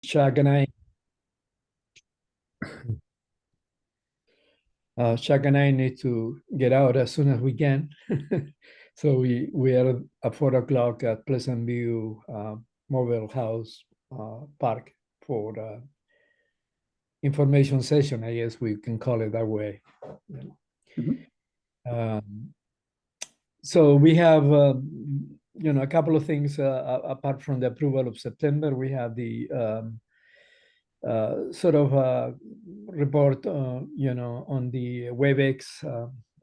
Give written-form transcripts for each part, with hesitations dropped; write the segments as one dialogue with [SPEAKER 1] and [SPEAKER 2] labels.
[SPEAKER 1] Chuck and I need to get out as soon as we can. So we are at 4 o'clock at Pleasant View Mobile House Park for information session. I guess we can call it that way. Um, so we have a couple of things apart from the approval of September. We have the sort of report, on the WebEx,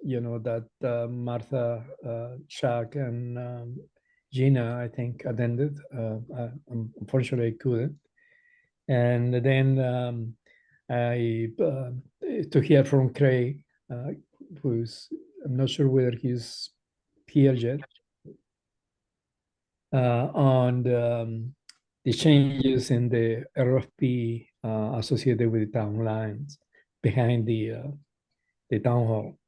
[SPEAKER 1] that Martha, Chuck, and Gina, I think, attended. Unfortunately, I couldn't. And then I to hear from Craig, who's, I'm not sure whether he's here yet, on the changes in the RFP associated with the town lines behind the town hall.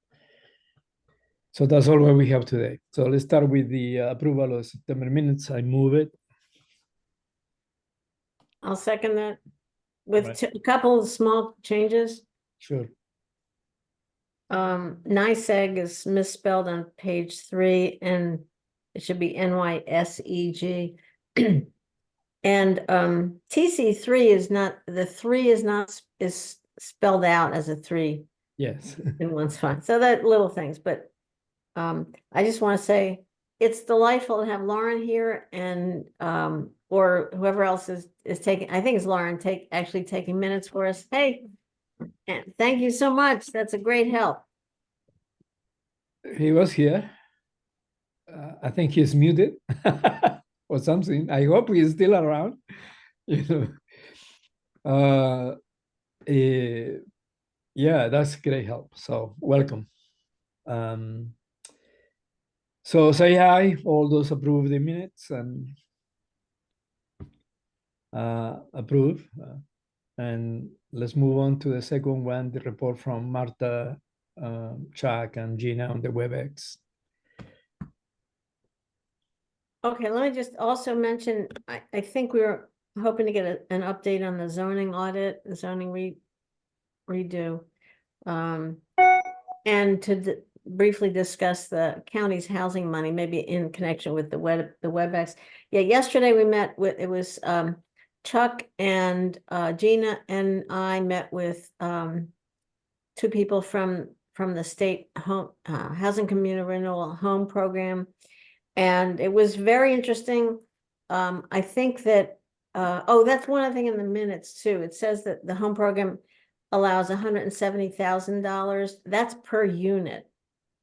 [SPEAKER 1] So that's all what we have today. So let's start with the approval of September minutes. I move it.
[SPEAKER 2] I'll second that with
[SPEAKER 1] Right.
[SPEAKER 2] a couple of small changes.
[SPEAKER 1] Sure.
[SPEAKER 2] NYSEG is misspelled on page 3 and it should be NYSEG. And TC3 is not, the 3 is spelled out as a 3
[SPEAKER 1] Yes.
[SPEAKER 2] in one spot. So that little things, but I just want to say it's delightful to have Lauren here and or whoever else is taking, I think it's Lauren actually taking minutes for us. Hey, and thank you so much. That's a great help.
[SPEAKER 1] He was here. I think he's muted or something. I hope he's still around. Yeah, that's great help. So welcome. So say aye, all those approve the minutes and approve. And let's move on to the second one, the report from Martha, Chuck, and Gina on the WebEx.
[SPEAKER 2] Okay, let me just also mention, I think we were hoping to get an update on the zoning audit, the zoning redo. And to briefly discuss the county's housing money, maybe in connection with the WebEx. Yeah, yesterday we met with, it was Chuck and Gina and I met with 2 people from the state home housing community renewal home program. And it was very interesting. I think that, that's one other thing in the minutes too. It says that the home program allows $170,000. That's per unit,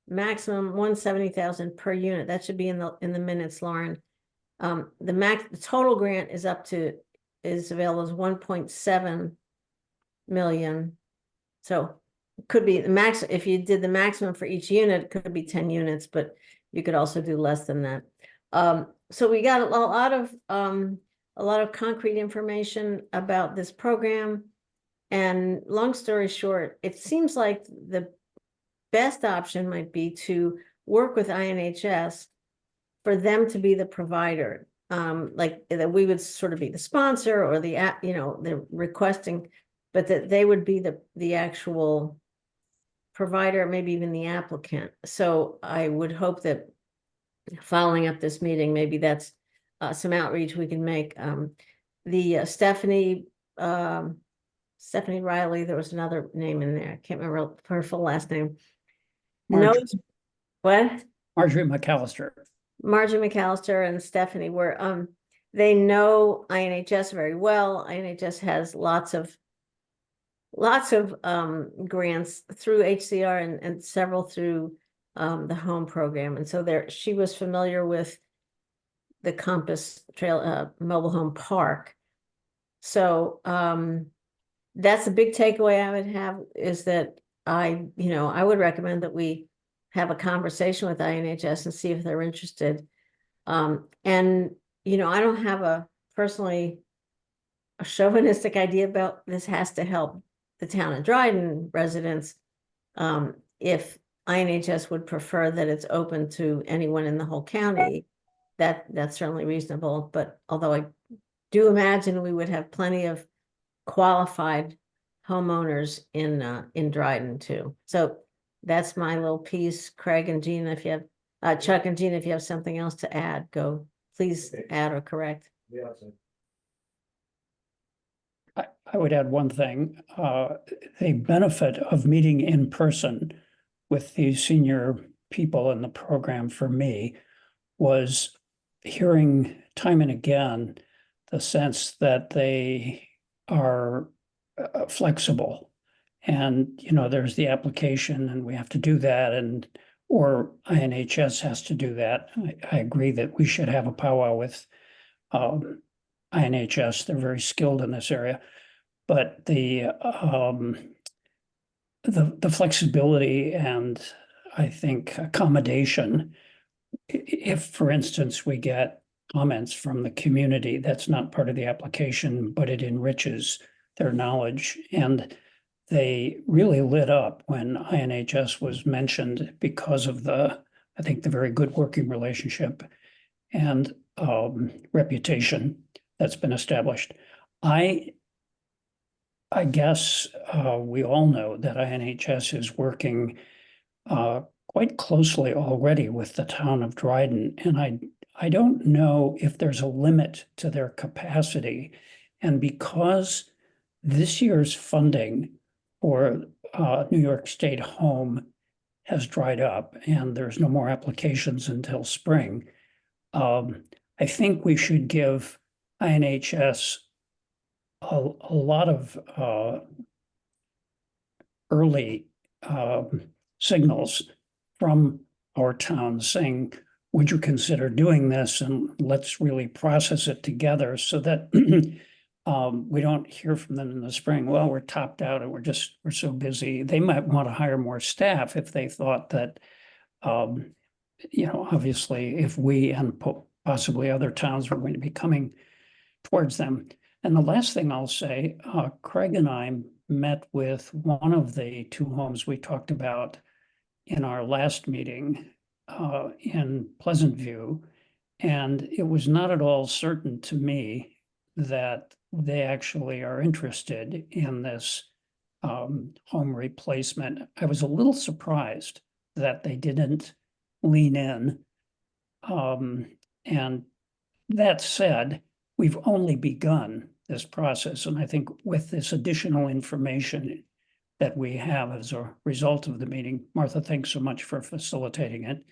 [SPEAKER 2] maximum 170,000 per unit. That should be in the minutes, Lauren. The total grant is available as 1.7 million. So it could be the max. If you did the maximum for each unit, it could be 10 units, but you could also do less than that. So we got a lot of concrete information about this program. And long story short, it seems like the best option might be to work with INHS for them to be the provider. Like that we would sort of be the sponsor or the requesting, but that they would be the actual provider, maybe even the applicant. So I would hope that following up this meeting, maybe that's some outreach we can make. The Stephanie Riley, there was another name in there. I can't remember her full last name. Knows what?
[SPEAKER 3] Marjorie McAllister.
[SPEAKER 2] Marjorie McAllister and Stephanie were, they know INHS very well. INHS has lots of grants through HCR and several through the home program. And so she was familiar with the Compass Trail mobile home park. So that's a big takeaway I would have, is that I would recommend that we have a conversation with INHS and see if they're interested. And I don't have personally a chauvinistic idea about this has to help the town of Dryden residents. If INHS would prefer that it's open to anyone in the whole county, that's certainly reasonable. But although I do imagine we would have plenty of qualified homeowners in Dryden too. So that's my little piece. Craig and Gina, if you have, Chuck and Gina, if you have something else to add, please add or correct.
[SPEAKER 3] Yeah.
[SPEAKER 4] I would add one thing. The benefit of meeting in person with the senior people in the program for me was hearing time and again the sense that they are flexible. And, there's the application and we have to do that, or INHS has to do that. I agree that we should have a powwow with INHS. They're very skilled in this area. But the flexibility and I think accommodation, if, for instance, we get comments from the community, that's not part of the application, but it enriches their knowledge. And they really lit up when INHS was mentioned because of I think, the very good working relationship and reputation that's been established. I guess we all know that INHS is working quite closely already with the town of Dryden, and I don't know if there's a limit to their capacity. And because this year's funding for New York State Home has dried up and there's no more applications until spring, I think we should give INHS a lot of early signals from our town saying, would you consider doing this? And let's really process it together so that we don't hear from them in the spring. Well, we're topped out and we're so busy. They might want to hire more staff if they thought that, obviously if we and possibly other towns were going to be coming towards them. And the last thing I'll say, Craig and I met with one of the two homes we talked about in our last meeting in Pleasant View. And it was not at all certain to me that they actually are interested in this home replacement. I was a little surprised that they didn't lean in. And that said, we've only begun this process. And I think with this additional information that we have as a result of the meeting, Martha, thanks so much for facilitating it.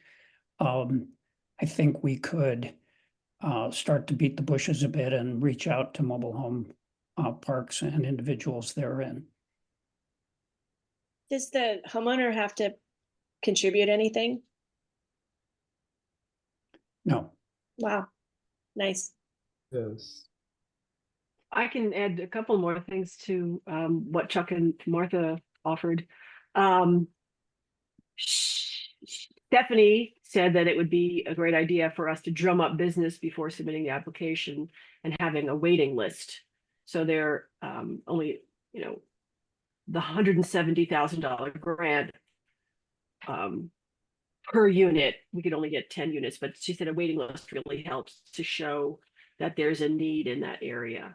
[SPEAKER 4] I think we could start to beat the bushes a bit and reach out to mobile home parks and individuals therein.
[SPEAKER 5] Does the homeowner have to contribute anything?
[SPEAKER 4] No.
[SPEAKER 5] Wow, nice.
[SPEAKER 1] Yes.
[SPEAKER 6] I can add a couple more things to what Chuck and Martha offered. Stephanie said that it would be a great idea for us to drum up business before submitting the application and having a waiting list. So they're only, the $170,000 grant per unit, we could only get 10 units, but she said a waiting list really helps to show that there's a need in that area.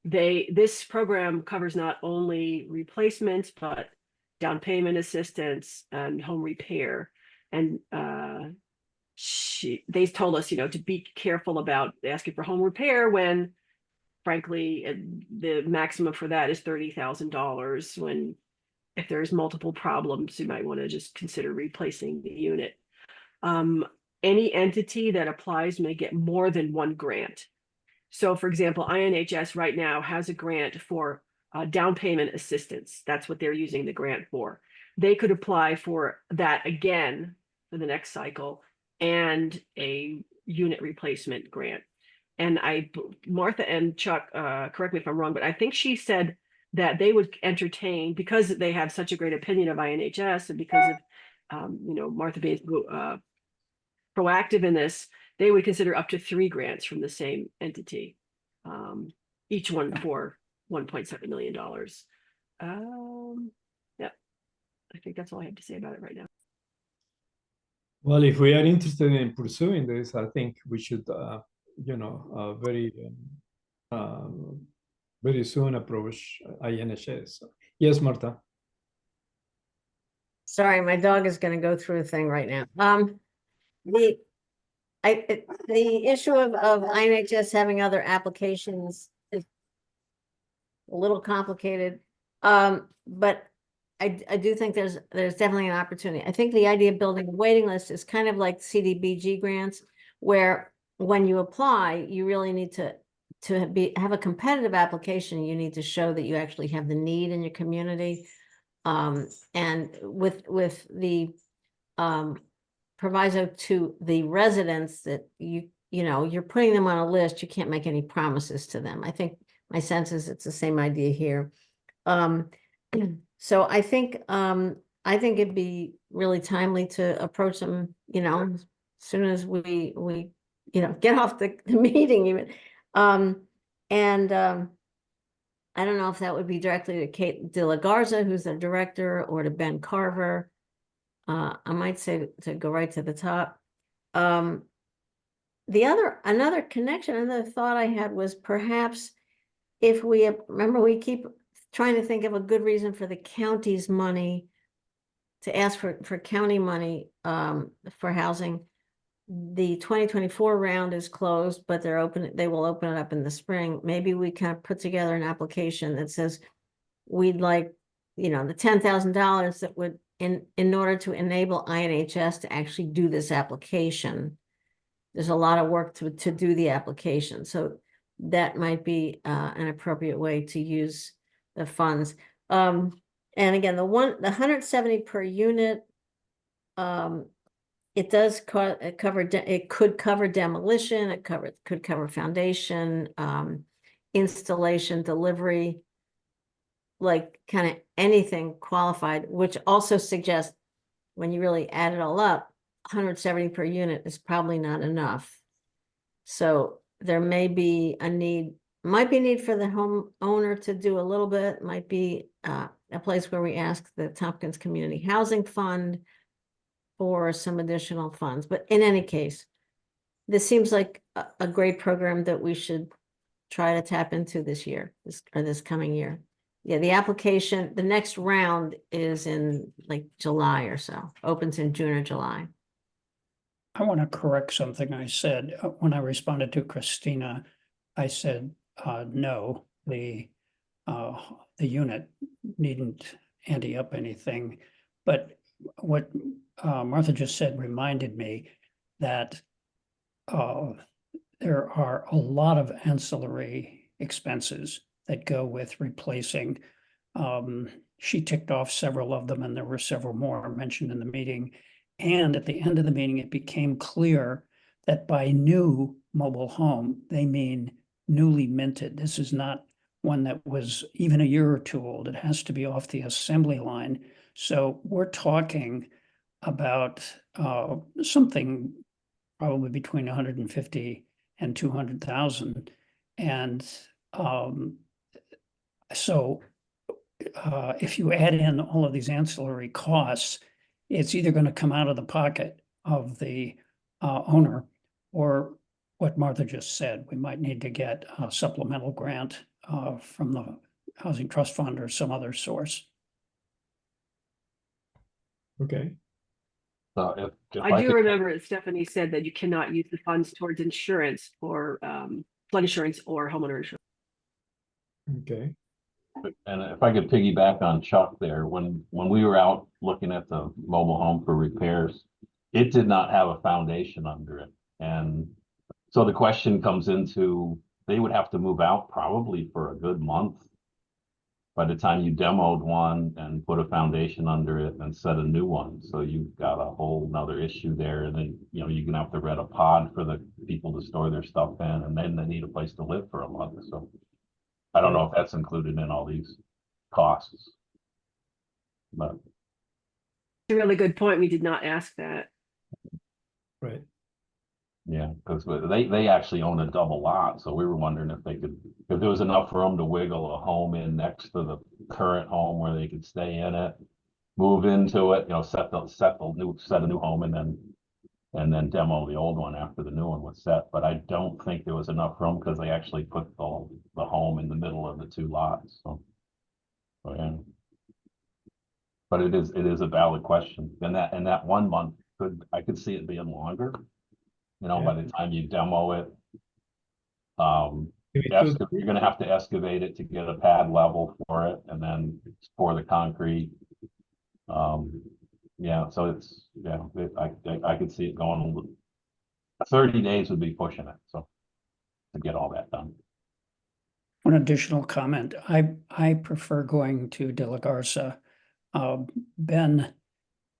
[SPEAKER 6] This program covers not only replacements, but down payment assistance and home repair. And they told us, to be careful about asking for home repair when, frankly, the maximum for that is $30,000. When if there's multiple problems, you might want to just consider replacing the unit. Any entity that applies may get more than one grant. So, for example, INHS right now has a grant for down payment assistance. That's what they're using the grant for. They could apply for that again for the next cycle and a unit replacement grant. And Martha and Chuck, correct me if I'm wrong, but I think she said that they would entertain, because they have such a great opinion of INHS and because of, Martha being proactive in this, they would consider up to 3 grants from the same entity, each one for $1.7 million. Yeah, I think that's all I have to say about it right now.
[SPEAKER 1] Well, if we are interested in pursuing this, I think we should very very soon approach INHS. Yes, Martha.
[SPEAKER 2] Sorry, my dog is gonna go through a thing right now. The, the issue of INHS having other applications is a little complicated. But I do think there's definitely an opportunity. I think the idea of building a waiting list is kind of like CDBG grants, where when you apply, you really need to have a competitive application. You need to show that you actually have the need in your community. And with the proviso to the residents that you're putting them on a list, you can't make any promises to them. I think my sense is it's the same idea here. So I think it'd be really timely to approach them, as soon as we get off the meeting even. I don't know if that would be directly to Kate De La Garza, who's the director, or to Ben Carver. I might say to go right to the top. Another connection, another thought I had was perhaps if we remember, we keep trying to think of a good reason for the county's money to ask for county money for housing. The 2024 round is closed, but they will open it up in the spring. Maybe we kind of put together an application that says we'd like, the $10,000 that would in order to enable INHS to actually do this application. There's a lot of work to do the application. So that might be an appropriate way to use the funds. And again, the 170 per unit, it does cover, it could cover demolition, it could cover foundation, installation, delivery, like kind of anything qualified, which also suggests when you really add it all up, 170 per unit is probably not enough. So there may be a need, might be a need for the homeowner to do a little bit, might be a place where we ask the Tompkins Community Housing Fund for some additional funds. But in any case, this seems like a great program that we should try to tap into this year, this coming year. Yeah, the application, the next round is in like July or so, opens in June or July.
[SPEAKER 4] I want to correct something I said when I responded to Christina. I said, no, the unit needn't ante up anything. But what Martha just said reminded me that there are a lot of ancillary expenses that go with replacing. She ticked off several of them, and there were several more mentioned in the meeting. And at the end of the meeting, it became clear that by new mobile home, they mean newly minted. This is not one that was even a year or two old. It has to be off the assembly line. So we're talking about something probably between 150 and 200,000. And so if you add in all of these ancillary costs, it's either going to come out of the pocket of the owner, or what Martha just said, we might need to get a supplemental grant from the Housing Trust Fund or some other source.
[SPEAKER 1] Okay.
[SPEAKER 6] I do remember that Stephanie said that you cannot use the funds towards insurance or flood insurance or homeowner insurance.
[SPEAKER 1] Okay.
[SPEAKER 3] And if I could piggyback on Chuck there, when we were out looking at the mobile home for repairs, it did not have a foundation under it. And so the question comes into, they would have to move out probably for a good month by the time you demoed one and put a foundation under it and set a new one. So you've got a whole nother issue there. And then, you're gonna have to rent a pod for the people to store their stuff in, and then they need a place to live for a month. So I don't know if that's included in all these costs. But
[SPEAKER 6] It's a really good point. We did not ask that.
[SPEAKER 1] Right.
[SPEAKER 3] yeah, because they actually own a double lot. So we were wondering if there was enough room to wiggle a home in next to the current home where they could stay in it, move into it, set a new home, and then and then demo the old one after the new one was set. But I don't think there was enough room because they actually put the home in the middle of the two lots. So, yeah. But it is a valid question. And that 1 month I could see it being longer. You know, by the time you demo it, you're gonna have to excavate it to get a pad level for it and then pour the concrete. Yeah, so I could see it going 30 days would be pushing it, so to get all that done.
[SPEAKER 4] One additional comment, I prefer going to De La Garza. Ben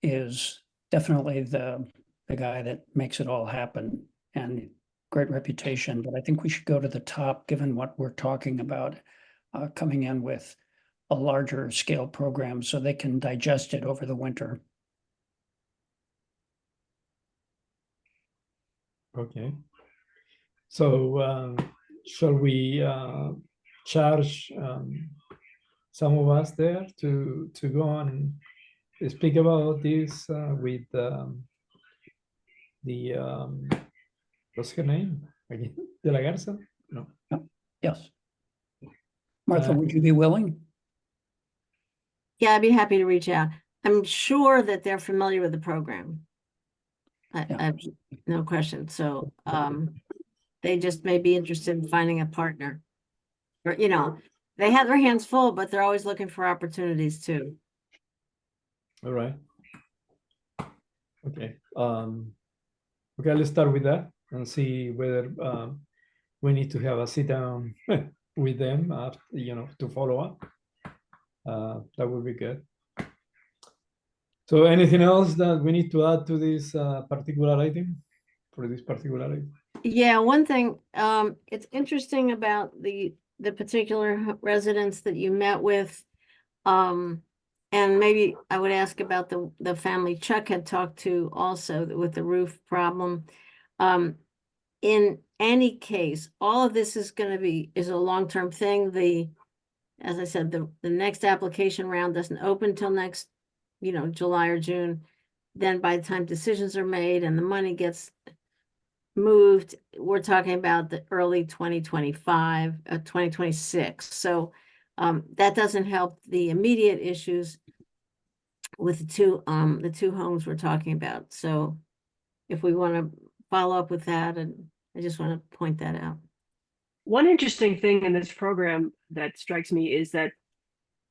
[SPEAKER 4] is definitely the guy that makes it all happen and great reputation, but I think we should go to the top, given what we're talking about, coming in with a larger scale program so they can digest it over the winter.
[SPEAKER 1] Okay. So shall we charge some of us there to go and speak about this with what's her name again? De La Garza? No.
[SPEAKER 4] Yes. Martha, would you be willing?
[SPEAKER 2] Yeah, I'd be happy to reach out. I'm sure that they're familiar with the program. I no question. So they just may be interested in finding a partner. Or, you know, they have their hands full, but they're always looking for opportunities too.
[SPEAKER 1] All right. Okay. Okay, let's start with that and see whether we need to have a sit down with them, you know, to follow up. That would be good. So anything else that we need to add to this particular item, for this particular item?
[SPEAKER 2] Yeah, one thing, it's interesting about the particular residents that you met with. And maybe I would ask about the family Chuck had talked to also with the roof problem. In any case, all of this is a long-term thing. As I said, the next application round doesn't open till next, July or June. Then by the time decisions are made and the money gets moved, we're talking about the early 2025, 2026. So that doesn't help the immediate issues with the two homes we're talking about. So if we want to follow up with that, and I just want to point that out.
[SPEAKER 6] One interesting thing in this program that strikes me is that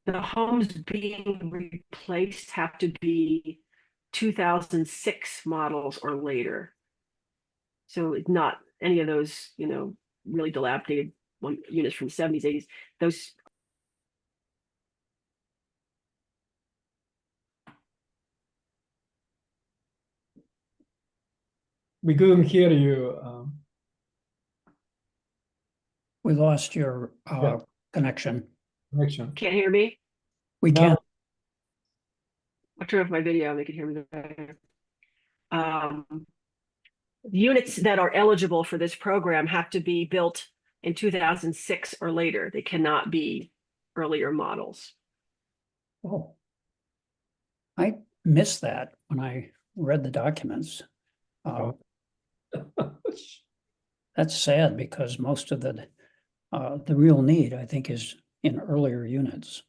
[SPEAKER 6] the homes being replaced have to be 2006 models or later. So it's not any of those, really dilapidated units from the 70s, 80s. Those.
[SPEAKER 1] We couldn't hear you.
[SPEAKER 4] We lost your
[SPEAKER 1] Yeah.
[SPEAKER 4] connection.
[SPEAKER 1] Connection.
[SPEAKER 6] Can't hear me?
[SPEAKER 4] We
[SPEAKER 1] No.
[SPEAKER 4] can't.
[SPEAKER 6] I'll turn off my video, they can hear me better. Units that are eligible for this program have to be built in 2006 or later. They cannot be earlier models.
[SPEAKER 4] Oh, I missed that when I read the documents. That's sad because most of the real need, I think, is in earlier units.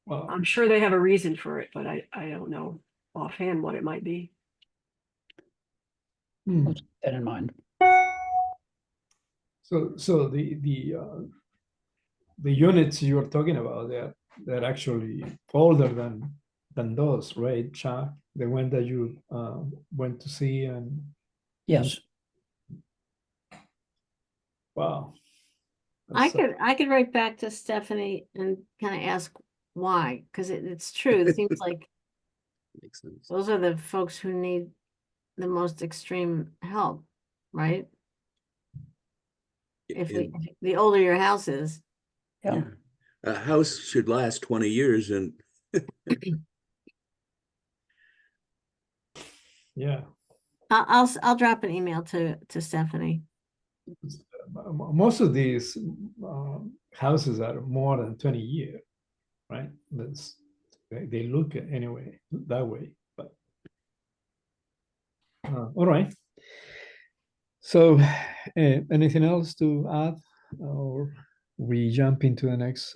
[SPEAKER 1] Well,
[SPEAKER 6] I'm sure they have a reason for it, but I don't know offhand what it might be.
[SPEAKER 4] I'll keep that in mind.
[SPEAKER 1] So the units you're talking about, they're actually older than those, right, Chuck? The one that you went to see, and
[SPEAKER 4] Yes.
[SPEAKER 1] wow.
[SPEAKER 2] I could write back to Stephanie and kind of ask why, because it's true. It seems like
[SPEAKER 7] Makes sense.
[SPEAKER 2] those are the folks who need the most extreme help, right? The older your house is.
[SPEAKER 4] Yeah.
[SPEAKER 7] A house should last 20 years and
[SPEAKER 1] Yeah.
[SPEAKER 2] I'll drop an email to Stephanie.
[SPEAKER 1] Most of these houses are more than 20 years, right? They look anyway that way, but All right. So, anything else to add, or we jump into the next?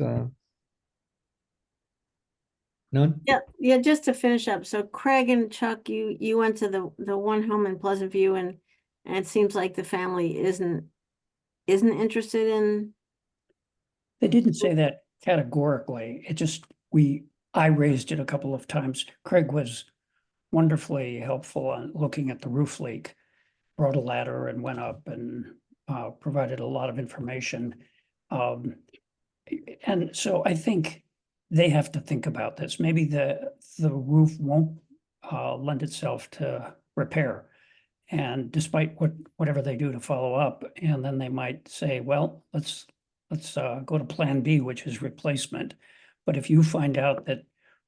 [SPEAKER 1] None?
[SPEAKER 2] Yeah, just to finish up. So Craig and Chuck, you went to the one home in Pleasant View, and it seems like the family isn't interested in.
[SPEAKER 4] They didn't say that categorically. It just, I raised it a couple of times. Craig was wonderfully helpful on looking at the roof leak, brought a ladder and went up and provided a lot of information. And so I think they have to think about this. Maybe the roof won't lend itself to repair. And despite whatever they do to follow up, and then they might say, well, let's go to plan B, which is replacement. But if you find out that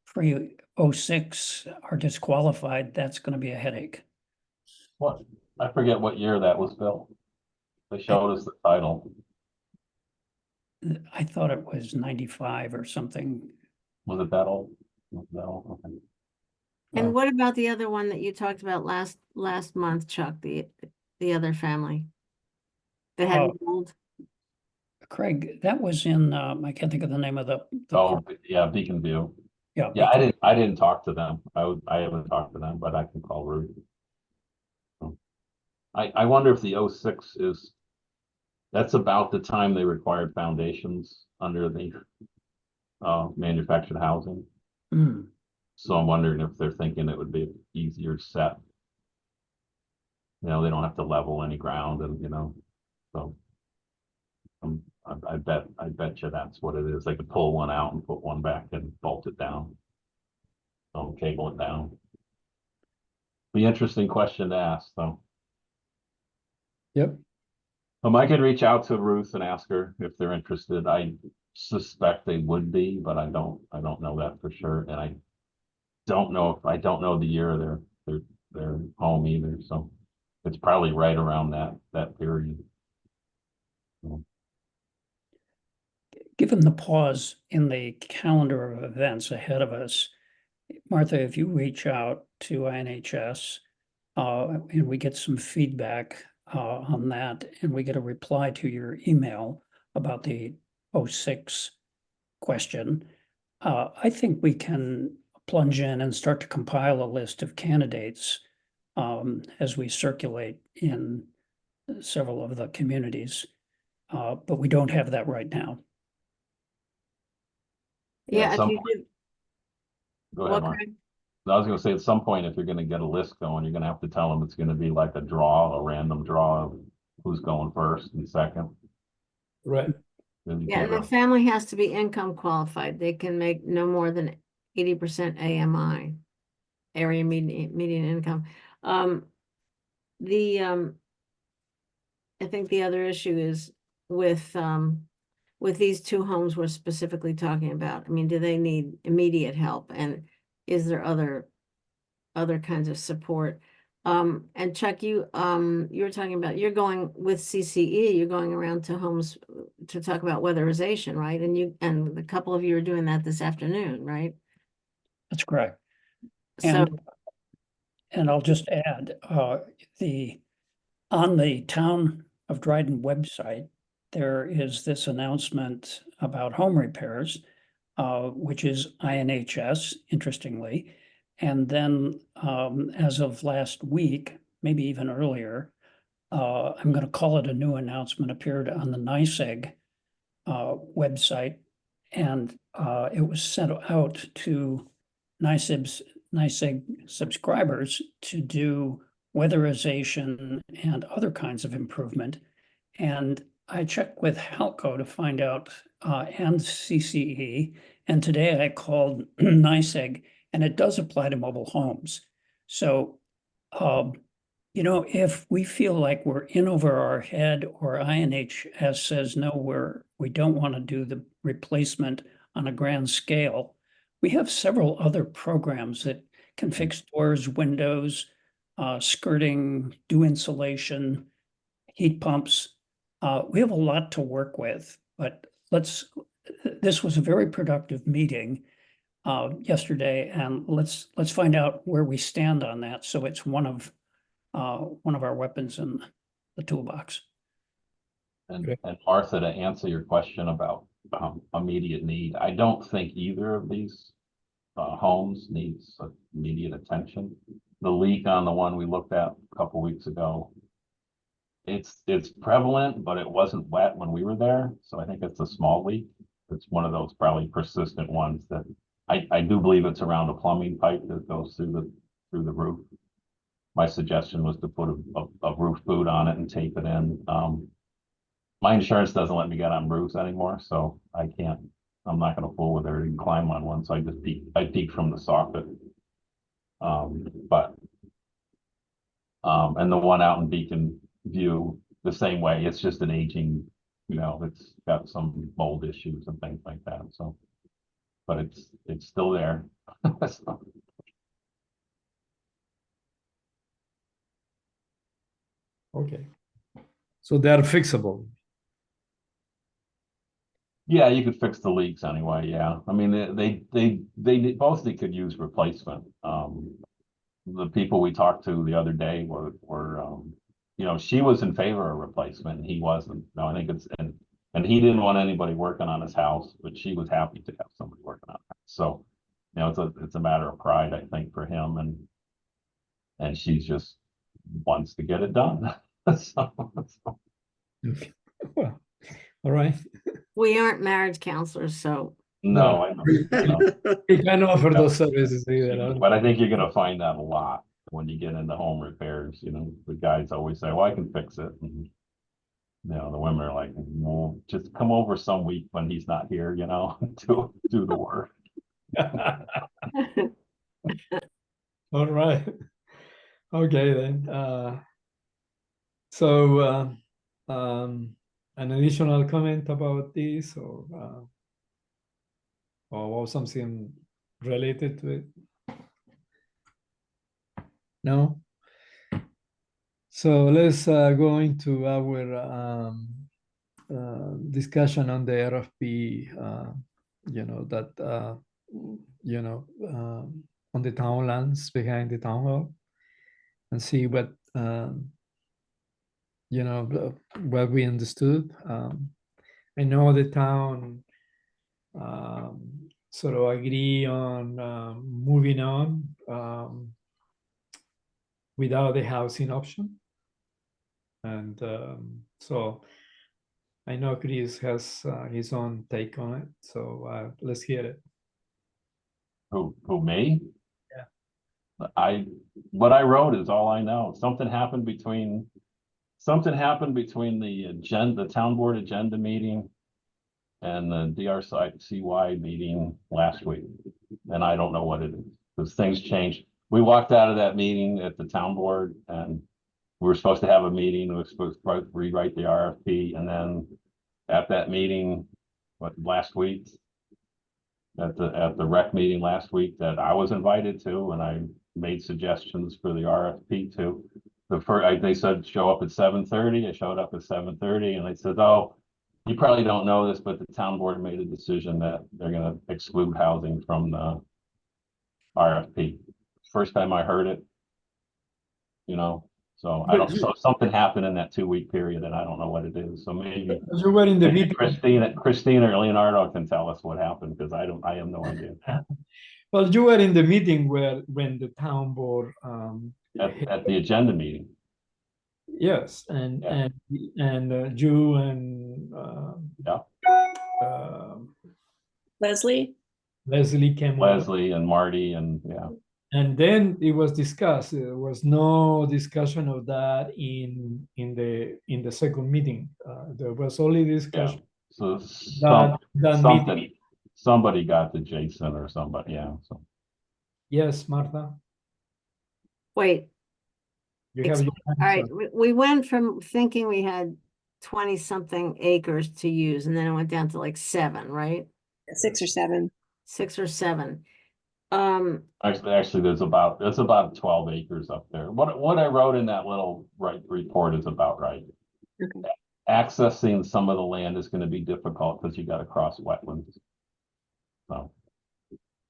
[SPEAKER 4] pre-06 are disqualified, that's going to be a headache.
[SPEAKER 3] What, I forget what year that was built. They showed us the title.
[SPEAKER 4] I thought it was 95 or something.
[SPEAKER 3] Was it that old? Was it that old? Okay.
[SPEAKER 2] And what about the other one that you talked about last month, Chuck, the other family that had mold?
[SPEAKER 4] Craig, that was in, I can't think of the name of the
[SPEAKER 3] Oh, yeah, Beacon View.
[SPEAKER 4] yeah,
[SPEAKER 3] Yeah, I didn't talk to them. I haven't talked to them, but I can call Ruth. I wonder if the 06 is, that's about the time they required foundations under the manufactured housing.
[SPEAKER 4] Mm.
[SPEAKER 3] So I'm wondering if they're thinking it would be easier set. You know, they don't have to level any ground, and so I bet you that's what it is. They could pull one out and put one back and bolt it down. Don't cable it down. Be interesting question to ask, though.
[SPEAKER 1] Yep.
[SPEAKER 3] I could reach out to Ruth and ask her if they're interested. I suspect they would be, but I don't know that for sure. And I don't know the year of their home either. So it's probably right around that period.
[SPEAKER 4] Given the pause in the calendar of events ahead of us, Martha, if you reach out to INHS and we get some feedback on that, and we get a reply to your email about the 06 question, I think we can plunge in and start to compile a list of candidates as we circulate in several of the communities. But we don't have that right now.
[SPEAKER 2] Yeah, if
[SPEAKER 3] some
[SPEAKER 2] you
[SPEAKER 3] point-
[SPEAKER 2] could.
[SPEAKER 3] Go ahead,
[SPEAKER 2] What,
[SPEAKER 3] Mark.
[SPEAKER 2] Craig?
[SPEAKER 3] I was gonna say, at some point, if you're gonna get a list going, you're gonna have to tell them it's gonna be like a random draw of who's going first and second.
[SPEAKER 1] Right.
[SPEAKER 3] Then you
[SPEAKER 2] Yeah,
[SPEAKER 3] can't
[SPEAKER 2] and the
[SPEAKER 3] really-
[SPEAKER 2] family has to be income qualified. They can make no more than 80% AMI, area median income. I think the other issue is with these two homes we're specifically talking about. I mean, do they need immediate help, and is there other kinds of support? And Chuck, you were talking about, you're going with CCE, you're going around to homes to talk about weatherization, right? And a couple of you are doing that this afternoon, right?
[SPEAKER 4] That's correct.
[SPEAKER 2] So,
[SPEAKER 4] And I'll just add, on the Town of Dryden website, there is this announcement about home repairs, which is INHS, interestingly. And then as of last week, maybe even earlier, I'm going to call it a new announcement, appeared on the NYSEG website. And it was sent out to NYSEG subscribers to do weatherization and other kinds of improvement. And I checked with Halco to find out, and CCE, and today I called NYSEG, and it does apply to mobile homes. So, if we feel like we're in over our head, or INHS says, no, we don't want to do the replacement on a grand scale, we have several other programs that can fix doors, windows, skirting, do insulation, heat pumps. We have a lot to work with, but this was a very productive meeting yesterday, and let's find out where we stand on that. So it's one of one of our weapons in the toolbox.
[SPEAKER 3] And Martha, to answer your question about immediate need, I don't think either of these homes needs immediate attention. The leak on the one we looked at a couple weeks ago, it's prevalent, but it wasn't wet when we were there, so I think it's a small leak. It's one of those probably persistent ones that I do believe it's around a plumbing pipe that goes through the roof. My suggestion was to put a roof boot on it and tape it in. My insurance doesn't let me get on roofs anymore, so I'm not gonna fool with her and climb on one, so I peek from the soffit. And the one out in Beacon View, the same way, it's just an aging, it's got some mold issues and things like that, so. But it's still there. So,
[SPEAKER 1] Okay. So they are fixable.
[SPEAKER 3] yeah, you could fix the leaks anyway, yeah. I mean, they both could use replacement. The people we talked to the other day were she was in favor of replacement and he wasn't. No, I think and he didn't want anybody working on his house, but she was happy to have somebody working on it. So, it's a matter of pride, I think, for him, and she just wants to get it done. So.
[SPEAKER 1] Well, all right.
[SPEAKER 2] We aren't marriage counselors, so
[SPEAKER 3] No, I know.
[SPEAKER 1] We can offer those services either.
[SPEAKER 3] But I think you're gonna find that a lot when you get into home repairs, the guys always say, well, I can fix it. And, the women are like, well, just come over some week when he's not here, do the work.
[SPEAKER 1] All right. Okay then. So an additional comment about this or something related to it? No? So let's go into our discussion on the RFP, on the townlands behind the town hall, and see what what we understood. I know the town sort of agree on moving on without the housing option. And so I know Chris has his own take on it. So let's hear it.
[SPEAKER 3] Who me?
[SPEAKER 1] Yeah.
[SPEAKER 3] What I wrote is all I know. Something happened between the town board agenda meeting and the DRCY meeting last week. And I don't know what it is, because things changed. We walked out of that meeting at the town board and we were supposed to have a meeting. We were supposed to rewrite the RFP. And then at that meeting, last week, at the rec meeting last week that I was invited to, and I made suggestions for the RFP to. They said show up at 7:30. I showed up at 7:30, and they said, "Oh, you probably don't know this, but the town board made a decision that they're going to exclude housing from the RFP." First time I heard it, so I don't. So something happened in that 2-week period, and I don't know what it is. So maybe
[SPEAKER 1] You were in the meeting.
[SPEAKER 3] Christina or Leonardo can tell us what happened, because I have no idea.
[SPEAKER 1] Well, you were in the meeting when the town board
[SPEAKER 3] At the agenda meeting.
[SPEAKER 1] yes, and
[SPEAKER 3] Yeah.
[SPEAKER 1] and you and
[SPEAKER 5] Leslie?
[SPEAKER 1] Leslie came over.
[SPEAKER 3] Leslie and Marty and
[SPEAKER 1] And then it was discussed. There was no discussion of that in the second meeting. There was only discussion.
[SPEAKER 3] So
[SPEAKER 1] That
[SPEAKER 3] somebody got to Jason or somebody, So
[SPEAKER 1] yes, Martha,
[SPEAKER 2] wait.
[SPEAKER 1] you have your
[SPEAKER 2] All right, we went from thinking we had 20-something acres to use, and then it went down to like 7, right?
[SPEAKER 5] 6 or 7.
[SPEAKER 2] 6 or 7.
[SPEAKER 3] actually there's about 12 acres up there. What I wrote in that little report is about right.
[SPEAKER 5] Okay.
[SPEAKER 3] Accessing some of the land is going to be difficult because you got to cross wetlands. So,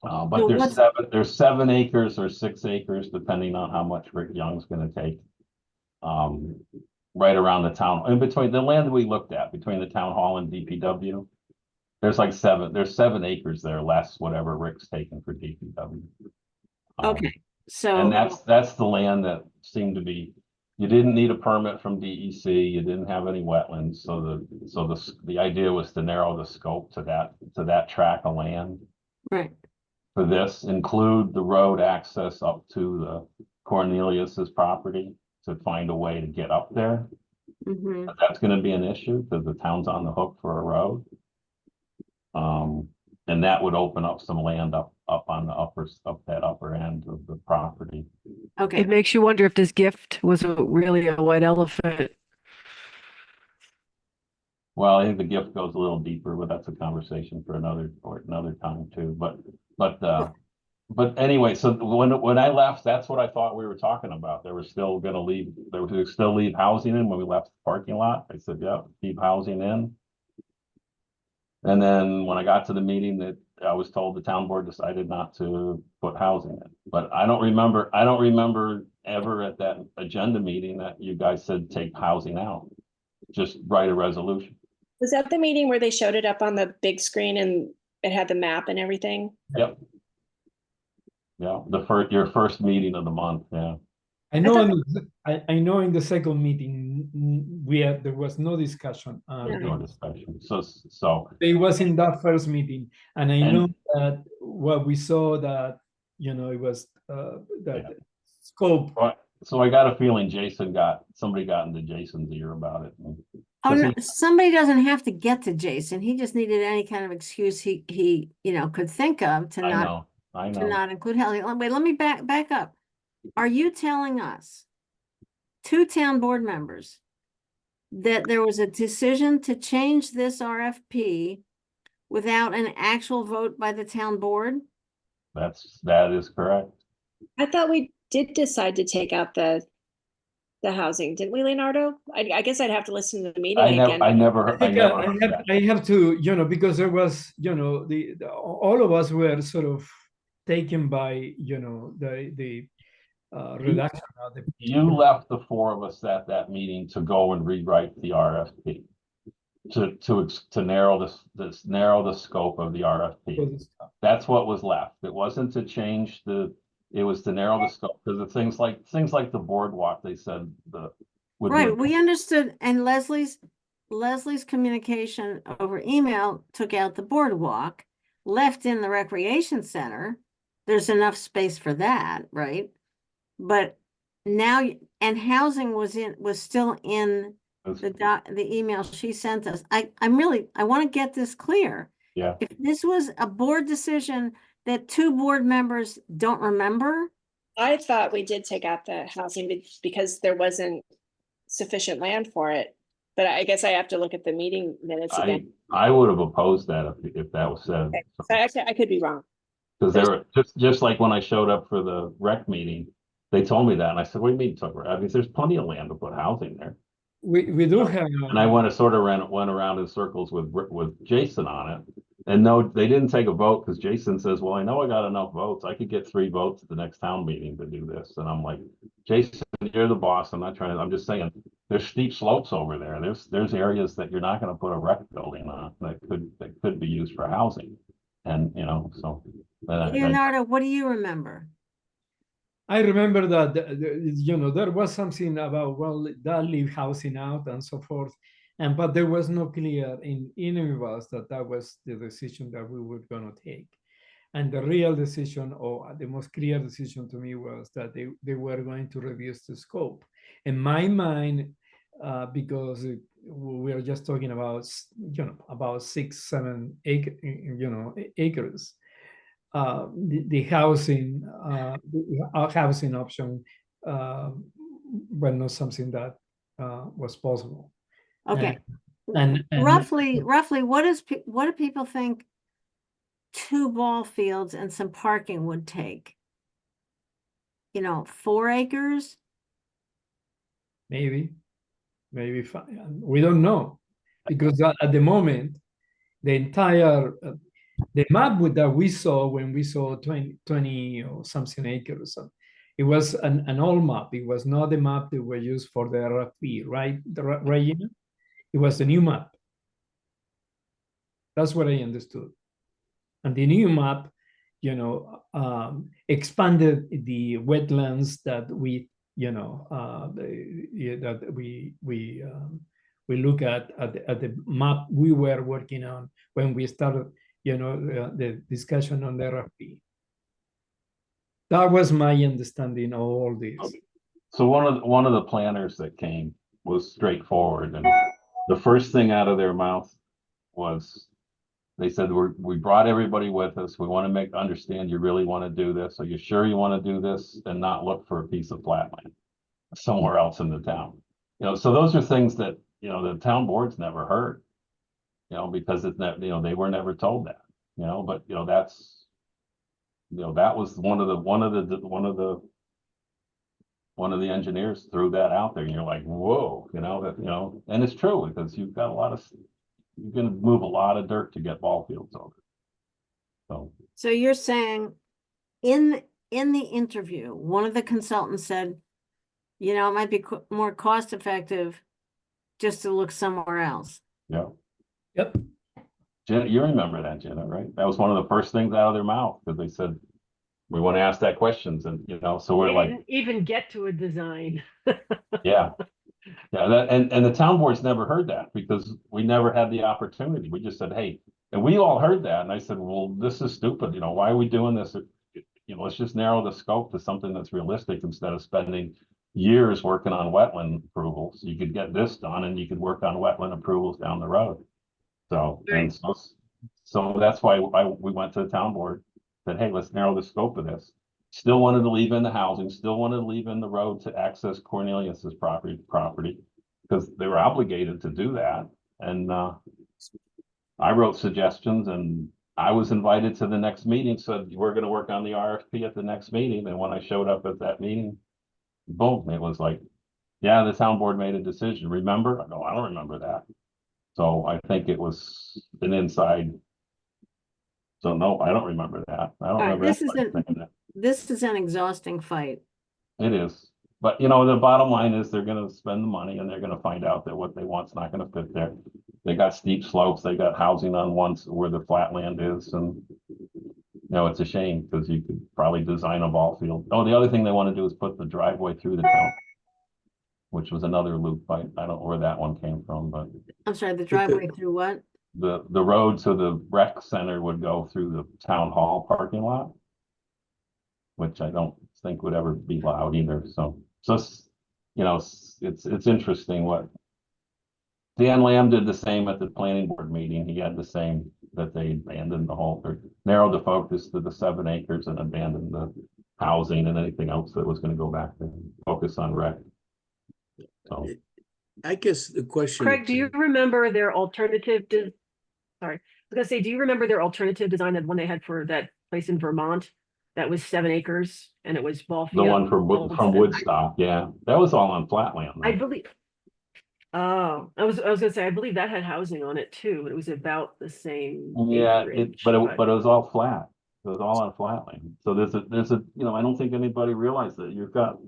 [SPEAKER 3] but
[SPEAKER 2] Well,
[SPEAKER 3] there's 7 acres or 6 acres, depending on how much Rick Young's going to take. right around the town, in between the land that we looked at, between the town hall and DPW. There's like there's 7 acres there, less whatever Rick's taken for DPW.
[SPEAKER 2] Okay,
[SPEAKER 3] And
[SPEAKER 2] so,
[SPEAKER 3] that's the land that seemed to be, you didn't need a permit from DEC, you didn't have any wetlands, so the idea was to narrow the scope to that tract of land.
[SPEAKER 2] right,
[SPEAKER 3] For this, include the road access up to the Cornelius's property to find a way to get up there.
[SPEAKER 2] mhm,
[SPEAKER 3] But that's gonna be an issue because the town's on the hook for a road. And that would open up some land up on the that upper end of the property.
[SPEAKER 2] okay.
[SPEAKER 6] It makes you wonder if this gift was really a white elephant.
[SPEAKER 3] Well, I think the gift goes a little deeper, but that's a conversation for another time too. But anyway, so when I left, that's what I thought we were talking about. They were still leave housing in when we left the parking lot. I said, yeah, keep housing in. And then when I got to the meeting, that I was told the town board decided not to put housing in. But I don't remember ever at that agenda meeting that you guys said take housing out. Just write a resolution.
[SPEAKER 5] Was that the meeting where they showed it up on the big screen and it had the map and everything?
[SPEAKER 3] Yep. Yeah, your first meeting of the month, yeah.
[SPEAKER 1] I know. I know in the second meeting there was no discussion.
[SPEAKER 3] No discussion. So
[SPEAKER 1] It was in that first meeting, and I
[SPEAKER 3] And-
[SPEAKER 1] know that what we saw that it was that scope.
[SPEAKER 3] so I got a feeling somebody got into Jason's ear about it.
[SPEAKER 2] Oh,
[SPEAKER 3] Does
[SPEAKER 2] no,
[SPEAKER 3] he-
[SPEAKER 2] somebody doesn't have to get to Jason. He just needed any kind of excuse he could think of to
[SPEAKER 3] I
[SPEAKER 2] to
[SPEAKER 3] know.
[SPEAKER 2] not include housing. Wait, let me back up. Are you telling us, 2 town board members, that there was a decision to change this RFP without an actual vote by the town board?
[SPEAKER 3] That is correct.
[SPEAKER 5] I thought we did decide to take out the housing, didn't we, Leonardo? I guess I'd have to listen to the meeting again.
[SPEAKER 1] I
[SPEAKER 3] I
[SPEAKER 1] think
[SPEAKER 3] never
[SPEAKER 1] I
[SPEAKER 3] heard
[SPEAKER 1] have,
[SPEAKER 3] that.
[SPEAKER 1] I have to, because there was, all of us were sort of taken by, the reduction of the.
[SPEAKER 3] You left the 4 of us at that meeting to go and rewrite the RFP. To narrow the scope of the RFP. That's what was left. It wasn't to change it was to narrow the scope, because of things like the boardwalk, they said
[SPEAKER 2] Right, we understood, and Leslie's communication over email took out the boardwalk, left in the recreation center. There's enough space for that, right? But now, and housing was still in the email she sent us. I want to get this clear.
[SPEAKER 3] Yeah.
[SPEAKER 2] If this was a board decision that 2 board members don't remember,
[SPEAKER 5] I thought we did take out the housing because there wasn't sufficient land for it. But I guess I have to look at the meeting minutes again.
[SPEAKER 3] I would have opposed that if that was said.
[SPEAKER 5] Okay. So I could be wrong.
[SPEAKER 3] Because they were just like when I showed up for the rec meeting, they told me that, and I said, "What do you mean took?" I mean, there's plenty of land to put housing there.
[SPEAKER 1] We do have.
[SPEAKER 3] And I went around in circles with Jason on it. And no, they didn't take a vote because Jason says, well, I know I got enough votes. I could get 3 votes at the next town meeting to do this. And I'm like, Jason, you're the boss. I'm just saying, there's steep slopes over there. There's areas that you're not going to put a rec building on that could be used for housing. And, so.
[SPEAKER 2] Leonardo, what do you remember?
[SPEAKER 1] I remember that, there was something about, well, that leave housing out and so forth. But there was no clear in any of us that was the decision that we were going to take. And the real decision, or the most clear decision to me, was that they were going to reduce the scope. In my mind, because we are just talking about, about 6-7 acres. The housing, housing option was not something that was possible.
[SPEAKER 2] Okay.
[SPEAKER 1] And
[SPEAKER 2] Roughly, what do people think 2 ball fields and some parking would take? 4 acres?
[SPEAKER 1] maybe 5. We don't know, because at the moment, the entire the map that we saw when we saw 20 or something acres, It was an old map. It was not the map that were used for the RFP, right, Regina? It was a new map. That's what I understood. And the new map, expanded the wetlands that we, that we look at the map we were working on when we started, the discussion on the RFP. That was my understanding of all this.
[SPEAKER 3] So one of the planners that came was straightforward, and the first thing out of their mouth was, they said, we brought everybody with us. We want to understand you really want to do this. Are you sure you want to do this and not look for a piece of flat land somewhere else in the town? So those are things that, the town boards never heard, because it's not, they were never told that, but, that's, that was one of the engineers threw that out there, and you're like, whoa, and it's true, because you've got you can move a lot of dirt to get ball fields over.
[SPEAKER 2] So you're saying in the interview, one of the consultants said, it might be more cost effective just to look somewhere else.
[SPEAKER 3] Yeah.
[SPEAKER 1] Yep.
[SPEAKER 3] Jenna, you remember that, Jenna, right? That was one of the first things out of their mouth, because they said, we want to ask that questions, and so we're
[SPEAKER 6] They
[SPEAKER 3] like,
[SPEAKER 6] didn't even get to a design.
[SPEAKER 3] yeah. Yeah, and the town boards never heard that, because we never had the opportunity. We just said, hey, and we all heard that. And I said, well, this is stupid. Why are we doing this? Let's just narrow the scope to something that's realistic instead of spending years working on wetland approvals. You could get this done, and you could work on wetland approvals down the road. So, and so that's why we went to the town board, said, hey, let's narrow the scope of this. Still wanted to leave in the housing, still wanted to leave in the road to access Cornelius's property, because they were obligated to do that. And I wrote suggestions, and I was invited to the next meeting, said, we're going to work on the RFP at the next meeting. And when I showed up at that meeting, boom, it was like, yeah, the town board made a decision. Remember? I go, I don't remember that. So I think it was an inside. So no, I don't remember that. I don't remember.
[SPEAKER 2] This is an exhausting fight.
[SPEAKER 3] It is. But the bottom line is they're going to spend the money, and they're going to find out that what they want is not going to fit there. They got steep slopes. They got housing on one where the flat land is. And, it's a shame, because you could probably design a ball field. Oh, the other thing they want to do is put the driveway through the town, which was another loop. I don't know where that one came from, but.
[SPEAKER 2] I'm sorry, the driveway through what?
[SPEAKER 3] The road to the rec center would go through the town hall parking lot, which I don't think would ever be allowed either. So it's interesting what Dan Lamb did the same at the planning board meeting. He had the same, that they abandoned the whole, or narrowed the focus to the 7 acres and abandoned the housing and anything else that was going to go back and focus on rec. So
[SPEAKER 7] I guess the question.
[SPEAKER 6] Craig, do you remember their alternative? Sorry, I was gonna say, do you remember their alternative design, that one they had for that place in Vermont? That was 7 acres, and it was ball field.
[SPEAKER 3] The one from Woodstock, yeah, that was all on flat land.
[SPEAKER 6] I believe. Oh, I was gonna say, I believe that had housing on it too, but it was about the same.
[SPEAKER 3] Yeah,
[SPEAKER 6] acreage,
[SPEAKER 3] but it was all flat. It was all on flat land. So there's a I don't think anybody realized that you've got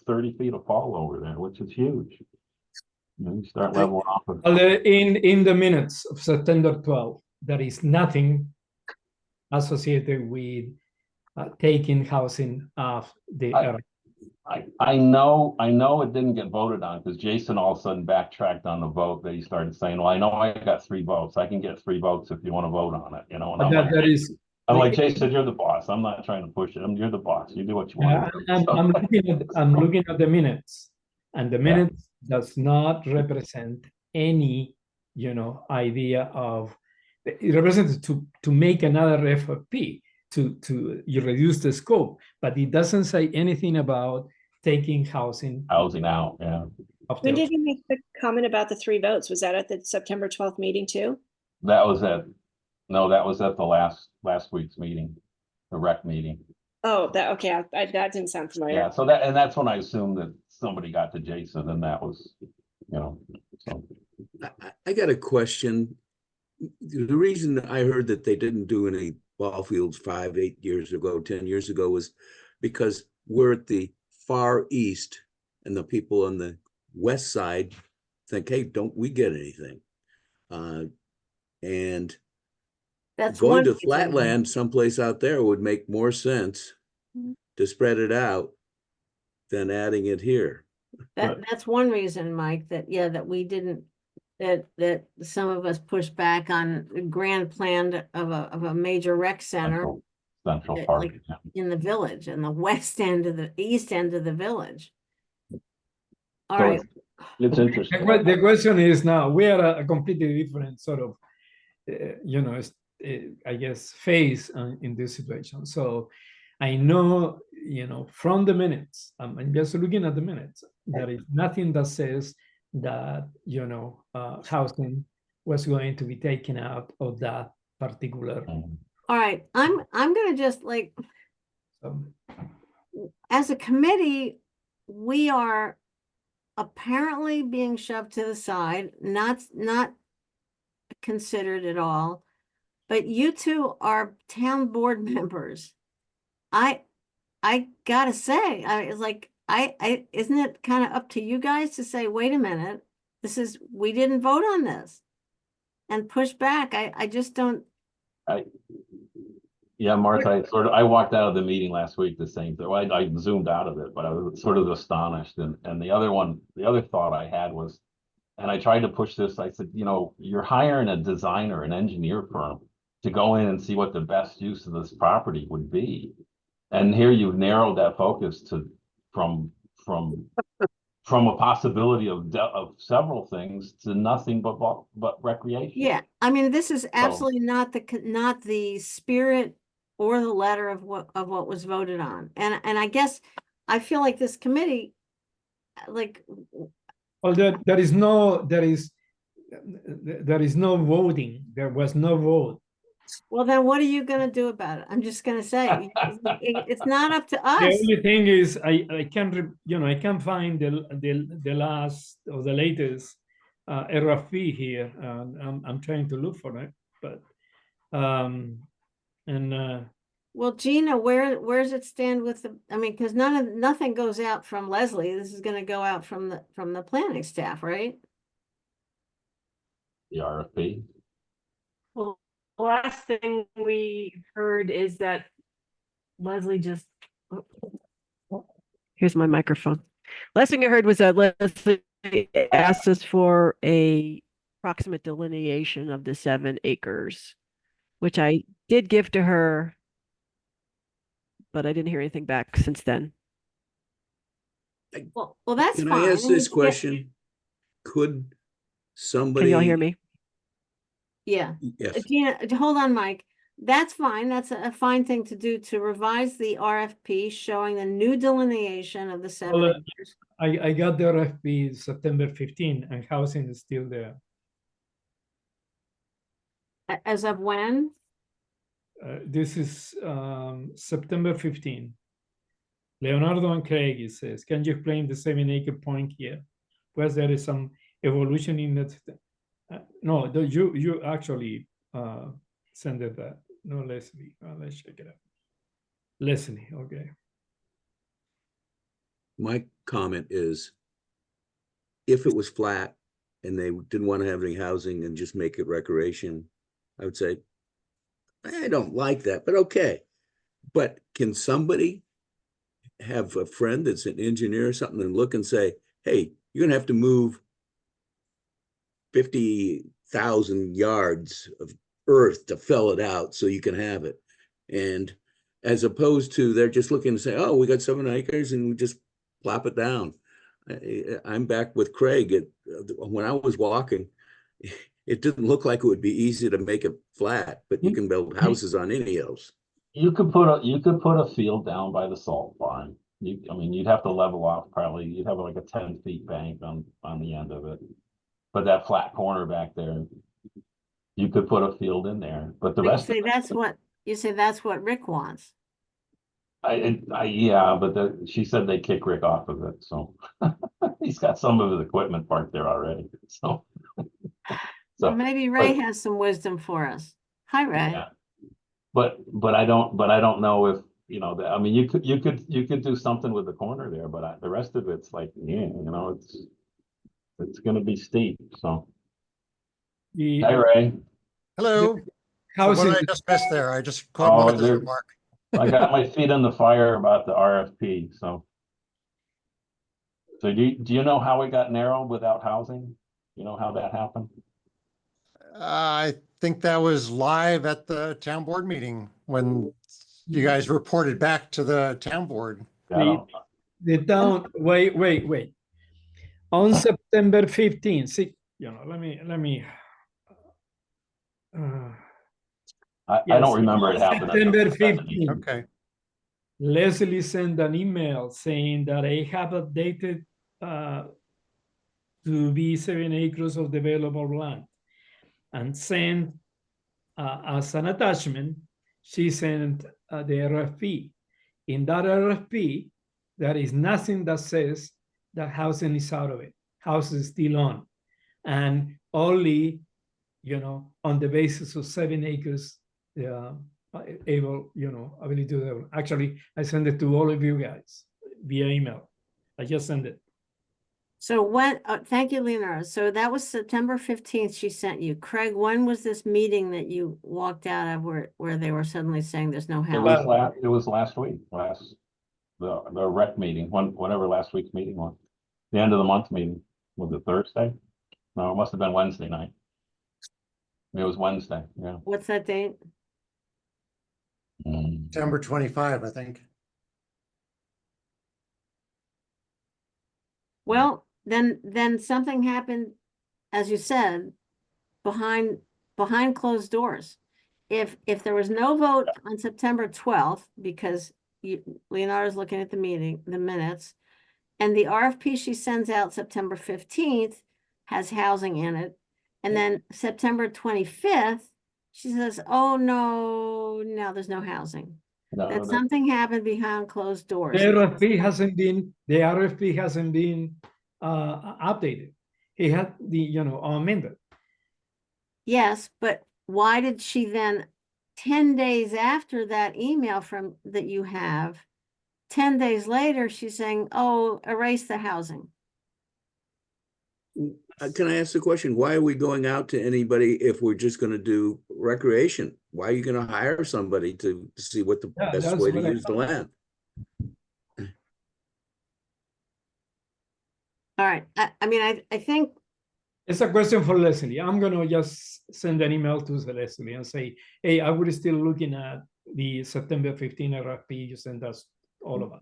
[SPEAKER 3] 30 feet of fall over there, which is huge. You start leveling off.
[SPEAKER 1] In the minutes of September 12th, there is nothing associated with taking housing off the area.
[SPEAKER 3] I know it didn't get voted on, because Jason all of a sudden backtracked on the vote that he started saying, well, I know I got 3 votes. I can get 3 votes if you want to vote on it, And I'm like, Jason, you're the boss. I'm not trying to push it. You're the boss. You do what you want.
[SPEAKER 1] I'm looking at the minutes, and the minutes does not represent any, idea of. It represents to make another FFP to you reduce the scope, but it doesn't say anything about taking housing
[SPEAKER 3] out. Yeah.
[SPEAKER 5] When did you make the comment about the 3 votes? Was that at the September 12th meeting too?
[SPEAKER 3] That was at the last week's meeting, the rec meeting.
[SPEAKER 5] Oh, that didn't sound familiar.
[SPEAKER 3] Yeah, so that's when I assumed that somebody got to Jason, and that was, so.
[SPEAKER 7] I got a question. The reason I heard that they didn't do any ball fields 5, 8 years ago, 10 years ago, was because we're at the far east and the people on the west side think, hey, don't we get anything? And
[SPEAKER 2] That's
[SPEAKER 7] going
[SPEAKER 2] one
[SPEAKER 7] to
[SPEAKER 2] reason.
[SPEAKER 7] flatland someplace out there would make more sense
[SPEAKER 2] Mhm.
[SPEAKER 7] to spread it out than adding it here.
[SPEAKER 2] That's one reason, Mike, that, yeah, that we didn't, that some of us pushed back on the grand plan of a major rec center
[SPEAKER 3] Central
[SPEAKER 2] Yeah,
[SPEAKER 3] Park.
[SPEAKER 2] like- in the village, in the west end of the east end of the village. All
[SPEAKER 3] So
[SPEAKER 2] right,
[SPEAKER 3] It's interesting.
[SPEAKER 1] The question is now, we are a completely different sort of, I guess, phase in this situation. So I know, from the minutes, I'm just looking at the minutes, there is nothing that says that, housing was going to be taken out of that particular.
[SPEAKER 2] all right, I'm gonna just like, as a committee, we are apparently being shoved to the side, not considered at all. But you two are town board members. I gotta say, it's like, isn't it kind of up to you guys to say, wait a minute, we didn't vote on this and push back? I just don't.
[SPEAKER 3] Yeah, Martha, I walked out of the meeting last week the same thing. Well, I zoomed out of it, but I was sort of astonished. And the other thought I had was, and I tried to push this, I said, you're hiring a designer, an engineer firm to go in and see what the best use of this property would be. And here you've narrowed that focus to from a possibility of several things to nothing but recreation.
[SPEAKER 2] Yeah, I mean, this is absolutely not the spirit or the letter of what was voted on. And I guess I feel like this committee, like,
[SPEAKER 1] well, there is no voting. There was no vote.
[SPEAKER 2] well, then what are you gonna do about it? I'm just gonna say, it's not up to
[SPEAKER 1] The
[SPEAKER 2] us.
[SPEAKER 1] only thing is, I can't find the last or the latest RFP here. I'm trying to look for it, but
[SPEAKER 2] Well, Gina, where's it stand with I mean, because nothing goes out from Leslie. This is gonna go out from the planning staff, right?
[SPEAKER 3] The RFP.
[SPEAKER 6] Well, the last thing we heard is that Leslie just, here's my microphone. Last thing I heard was that Leslie asked us for a approximate delineation of the 7 acres, which I did give to her, but I didn't hear anything back since then.
[SPEAKER 2] Well, that's
[SPEAKER 7] Can
[SPEAKER 2] fine.
[SPEAKER 7] I ask this question? Could somebody?
[SPEAKER 6] Can y'all hear me?
[SPEAKER 2] Yeah.
[SPEAKER 7] Yes.
[SPEAKER 2] Gina, hold on, Mike. That's fine. That's a fine thing to do, to revise the RFP showing the new delineation of the 7
[SPEAKER 1] Well,
[SPEAKER 2] acres.
[SPEAKER 1] I got the RFP September 15, and housing is still there.
[SPEAKER 2] As of when?
[SPEAKER 1] This is September 15. Leonardo and Craig, it says, can you explain the 7-acre point here? Where there is some evolution in that? No, you actually send it that. No, Leslie. Let's check it out. Leslie, okay.
[SPEAKER 7] My comment is, if it was flat and they didn't want to have any housing and just make it recreation, I would say, I don't like that, but okay. But can somebody have a friend that's an engineer or something and look and say, hey, you're gonna have to move 50,000 yards of earth to fill it out so you can have it. And as opposed to, they're just looking to say, oh, we got 7 acres and we just plop it down. I'm back with Craig. When I was walking, it didn't look like it would be easy to make it flat, but you can build houses on any hills.
[SPEAKER 3] You could put a field down by the salt barn. I mean, you'd have to level off probably. You'd have like a 10-foot bank on the end of it. But that flat corner back there, you could put a field in there. But the rest,
[SPEAKER 2] You say that's what Rick wants.
[SPEAKER 3] yeah, but she said they kick Rick off of it, so he's got some of his equipment parked there already. So
[SPEAKER 2] Maybe Ray has some wisdom for us. Hi, Ray.
[SPEAKER 3] Yeah. But I don't know you know, I mean, you could do something with the corner there, but the rest of it's like, yeah, you know, it's gonna be steep, so.
[SPEAKER 1] The
[SPEAKER 3] Hi, Ray.
[SPEAKER 8] Hello. So what
[SPEAKER 1] housing,
[SPEAKER 8] did I just miss there? I just caught Martha's
[SPEAKER 3] there-
[SPEAKER 8] remark.
[SPEAKER 3] I got my feet in the fire about the RFP, so. So do you know how it got narrowed without housing? You know how that happened?
[SPEAKER 8] I think that was live at the town board meeting when you guys reported back to the town board.
[SPEAKER 3] I don't-
[SPEAKER 1] the town, wait. On September 15th, see, you know, let me.
[SPEAKER 3] I
[SPEAKER 1] Yes,
[SPEAKER 3] don't remember it happening.
[SPEAKER 1] September 15th.
[SPEAKER 8] Okay.
[SPEAKER 1] Leslie sent an email saying that I have updated to be 7 acres of developable land, and sent as an attachment, she sent the RFP. In that RFP, there is nothing that says that housing is out of it. House is still on, and only, you know, on the basis of 7 acres, ability to develop. Actually, I sent it to all of you guys via email. I just sent it.
[SPEAKER 2] So when, thank you, Leonardo. So that was September 15th she sent you. Craig, when was this meeting that you walked out of where they were suddenly saying there's no housing?
[SPEAKER 3] It was last week, the rec meeting, whatever last week's meeting was. The end of the month meeting, was it Thursday? No, it must have been Wednesday night. It was Wednesday, yeah.
[SPEAKER 2] What's that date?
[SPEAKER 8] September 25, I think.
[SPEAKER 2] Well, then something happened, as you said, behind closed doors. If there was no vote on September 12th, because Leonardo's looking at the minutes, and the RFP she sends out September 15th has housing in it, and then September 25th, she says, oh, no, there's no housing. That something happened behind closed doors.
[SPEAKER 1] The RFP hasn't been updated. It had amended.
[SPEAKER 2] Yes, but why did she then, 10 days after that email that you have, 10 days later, she's saying, oh, erase the housing?
[SPEAKER 7] Can I ask the question? Why are we going out to anybody if we're just going to do recreation? Why are you going to hire somebody to see what the best way to use the land?
[SPEAKER 2] All right. I mean, I think
[SPEAKER 1] it's a question for Leslie. I'm going to just send an email to Leslie and say, hey, I would still looking at the September 15 RFP you sent us, all of us.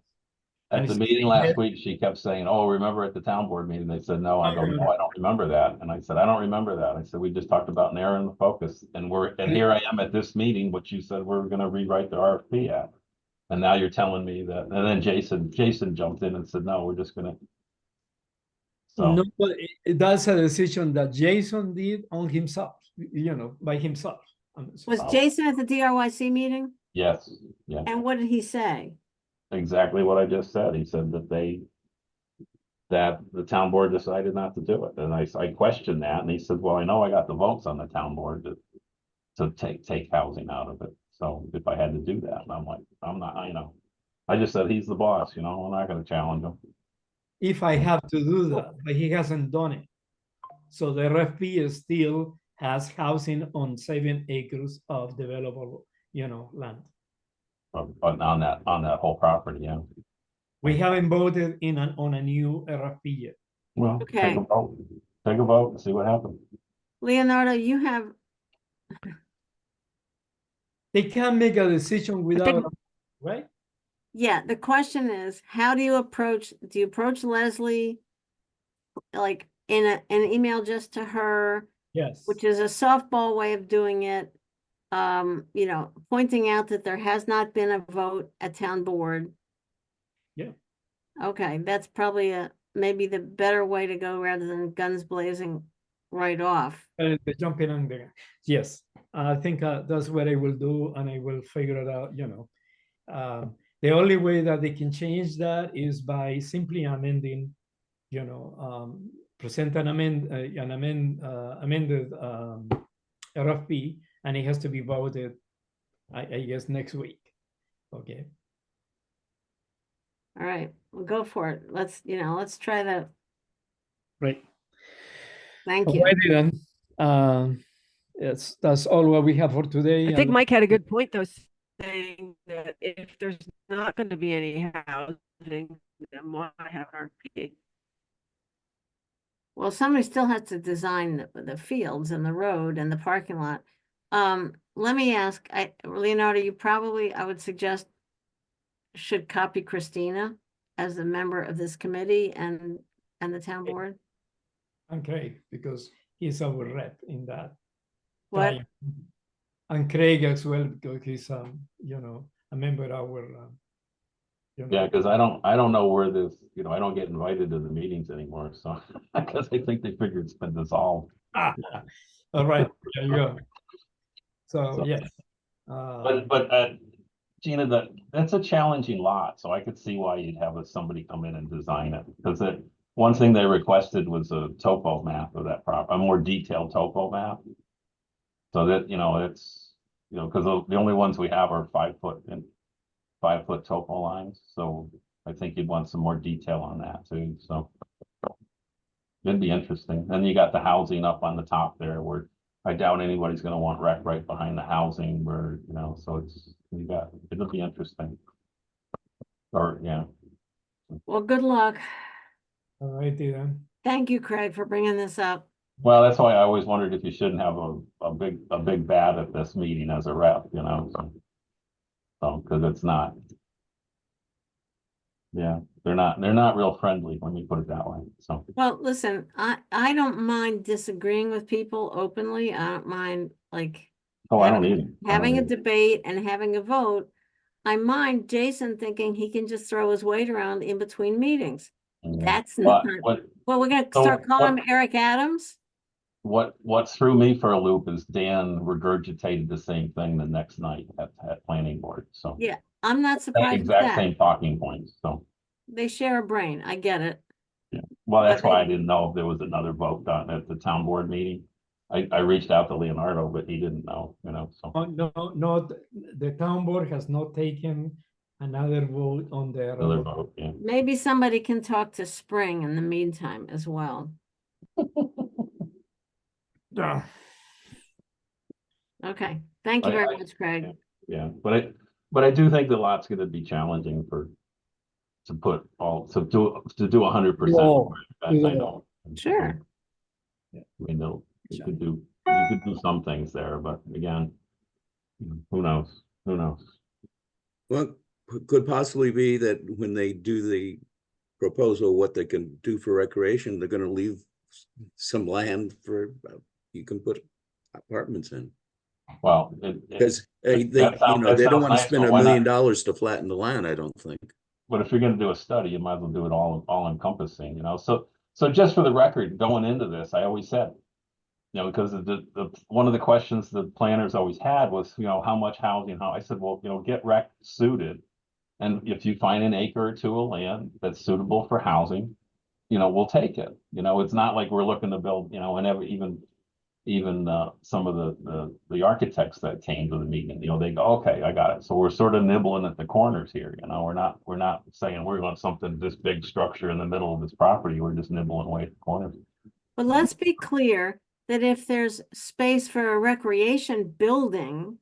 [SPEAKER 3] At the meeting last week, she kept saying, oh, remember at the town board meeting? They said, no, I go, no, I don't remember that. And I said, I don't remember that. I said, we just talked about narrowing the focus, and here I am at this meeting, which you said we're going to rewrite the RFP at. And now you're telling me that, and then Jason jumped in and said, no, we're just going to. So.
[SPEAKER 1] No, but that's a decision that Jason did on himself, by himself.
[SPEAKER 2] Was Jason at the DRYC meeting?
[SPEAKER 3] Yes, yeah.
[SPEAKER 2] And what did he say?
[SPEAKER 3] Exactly what I just said. He said that the town board decided not to do it. And I questioned that, and he said, well, I know I got the votes on the town board to take housing out of it. So if I had to do that, and I'm like, I'm not, I just said, he's the boss, I'm not going to challenge him.
[SPEAKER 1] If I have to do that, but he hasn't done it. So the RFP still has housing on 7 acres of developable, land.
[SPEAKER 3] On that whole property, yeah.
[SPEAKER 1] We haven't voted on a new RFP yet.
[SPEAKER 3] Well,
[SPEAKER 2] Okay.
[SPEAKER 3] Take a vote and see what happens.
[SPEAKER 2] Leonardo, you have.
[SPEAKER 1] They can't make a decision without, right?
[SPEAKER 2] Yeah, the question is, how do you approach Leslie, like in an email just to her?
[SPEAKER 1] Yes.
[SPEAKER 2] Which is a softball way of doing it. Pointing out that there has not been a vote at town board.
[SPEAKER 1] Yeah.
[SPEAKER 2] Okay, that's probably maybe the better way to go rather than guns blazing right off.
[SPEAKER 1] The jumping on there. Yes, I think that's what I will do, and I will figure it out. The only way that they can change that is by simply amending, present an amended RFP, and it has to be voted, I guess, next week. Okay.
[SPEAKER 2] All right, we'll go for it. Let's try that.
[SPEAKER 1] Great.
[SPEAKER 2] Thank you.
[SPEAKER 1] Alrighty then. Yes, that's all what we have for today.
[SPEAKER 6] I think
[SPEAKER 1] and-
[SPEAKER 6] Mike had a good point though, saying that if there's not going to be any housing, then why have an RFP?
[SPEAKER 2] Well, somebody still has to design the fields and the road and the parking lot. Let me ask, Leonardo, I would suggest should copy Christina as a member of this committee and the town board?
[SPEAKER 1] And Craig, because he's our rep in that.
[SPEAKER 2] What?
[SPEAKER 1] time. And Craig as well, because he's a member of our
[SPEAKER 3] Yeah, because I don't know where this, I don't get invited to the meetings anymore, so I guess I think they figured it's been dissolved.
[SPEAKER 1] All right, there you go. So,
[SPEAKER 3] So-
[SPEAKER 1] yes.
[SPEAKER 3] But Gina, that's a challenging lot, so I could see why you'd have somebody come in and design it. Because one thing they requested was a topo map of that a more detailed topo map. So that, it's, because the only ones we have are 5 foot and 5 foot topo lines. So I think you'd want some more detail on that too, so. It'd be interesting. Then you got the housing up on the top there where I doubt anybody's gonna want rec right behind the housing where, so it'll be interesting. Or, yeah,
[SPEAKER 2] Well, good luck.
[SPEAKER 1] All righty then.
[SPEAKER 2] Thank you, Craig, for bringing this up.
[SPEAKER 3] well, that's why I always wondered if you shouldn't have a big bad at this meeting as a rep, so, cause it's not. Yeah, they're not real friendly when you put it that way, so.
[SPEAKER 2] Well, listen, I don't mind disagreeing with people openly. I don't mind
[SPEAKER 3] Oh, I don't either.
[SPEAKER 2] having a debate and having a vote. I mind Jason thinking he can just throw his weight around in between meetings. That's not, well, we're gonna
[SPEAKER 3] So
[SPEAKER 2] start calling him Eric Adams.
[SPEAKER 3] What threw me for a loop is Dan regurgitated the same thing the next night at planning board, so.
[SPEAKER 2] Yeah, I'm not
[SPEAKER 3] Same
[SPEAKER 2] surprised with
[SPEAKER 3] exact
[SPEAKER 2] that.
[SPEAKER 3] same talking points, so.
[SPEAKER 2] They share a brain. I get it.
[SPEAKER 3] Well, that's
[SPEAKER 2] But
[SPEAKER 3] why I didn't know if there was another vote done at the town board meeting. I reached out to Leonardo, but he didn't know, so.
[SPEAKER 1] Oh, no, the town board has not taken another vote on their.
[SPEAKER 3] Another vote, yeah.
[SPEAKER 2] Maybe somebody can talk to Spring in the meantime as well.
[SPEAKER 1] Yeah.
[SPEAKER 2] Okay, thank you very
[SPEAKER 3] I-
[SPEAKER 2] much, Craig.
[SPEAKER 3] Yeah, but I do think the lot's gonna be challenging to do 100%.
[SPEAKER 1] Whoa.
[SPEAKER 3] I know.
[SPEAKER 2] Sure.
[SPEAKER 3] I mean, you could do some things there, but again, who knows?
[SPEAKER 7] Well, could possibly be that when they do the proposal, what they can do for recreation, they're gonna leave some land for, you can put apartments in.
[SPEAKER 3] Well,
[SPEAKER 7] Because they
[SPEAKER 3] that
[SPEAKER 7] don't want
[SPEAKER 3] sounds
[SPEAKER 7] to
[SPEAKER 3] nice,
[SPEAKER 7] spend
[SPEAKER 3] but
[SPEAKER 7] $1
[SPEAKER 3] why
[SPEAKER 7] million
[SPEAKER 3] not?
[SPEAKER 7] to flatten the land, I don't think.
[SPEAKER 3] But if you're gonna do a study, you might as well do it all encompassing, So just for the record, going into this, I always said, because one of the questions the planners always had was, how much housing, I said, well, get rec suited. And if you find an acre or two of land that's suitable for housing, we'll take it. It's not like we're looking to build, whenever even some of the architects that came to the meeting, they go, okay, I got it. So we're sort of nibbling at the corners here, we're not saying we're going something, this big structure in the middle of this property. We're just nibbling away at the corners.
[SPEAKER 2] But let's be clear that if there's space for a recreation building,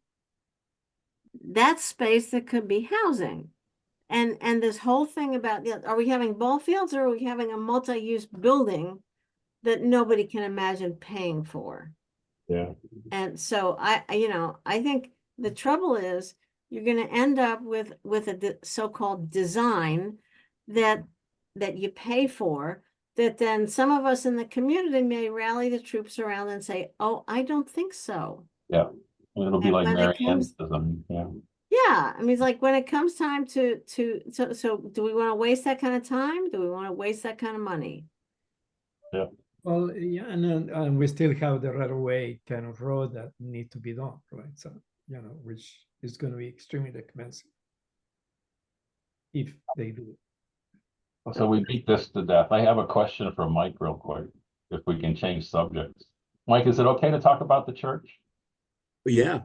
[SPEAKER 2] that's space that could be housing. And this whole thing about, are we having ball fields or are we having a multi-use building that nobody can imagine paying for?
[SPEAKER 3] Yeah.
[SPEAKER 2] And so I think the trouble is you're going to end up with a so-called design that you pay for, that then some of us in the community may rally the troops around and say, oh, I don't think so.
[SPEAKER 3] Yeah. It'll be
[SPEAKER 2] And
[SPEAKER 3] like
[SPEAKER 2] when it
[SPEAKER 3] Mary
[SPEAKER 2] comes-
[SPEAKER 3] Ann's, yeah.
[SPEAKER 2] Yeah, I mean, it's like when it comes time so do we want to waste that kind of time? Do we want to waste that kind of money?
[SPEAKER 1] Well, yeah, and we still have the right of way kind of road that need to be done, right? So, which is going to be extremely expensive if they do.
[SPEAKER 3] So we beat this to death. I have a question for Mike real quick, if we can change subjects. Mike, is it okay to talk about the church?
[SPEAKER 7] But yeah,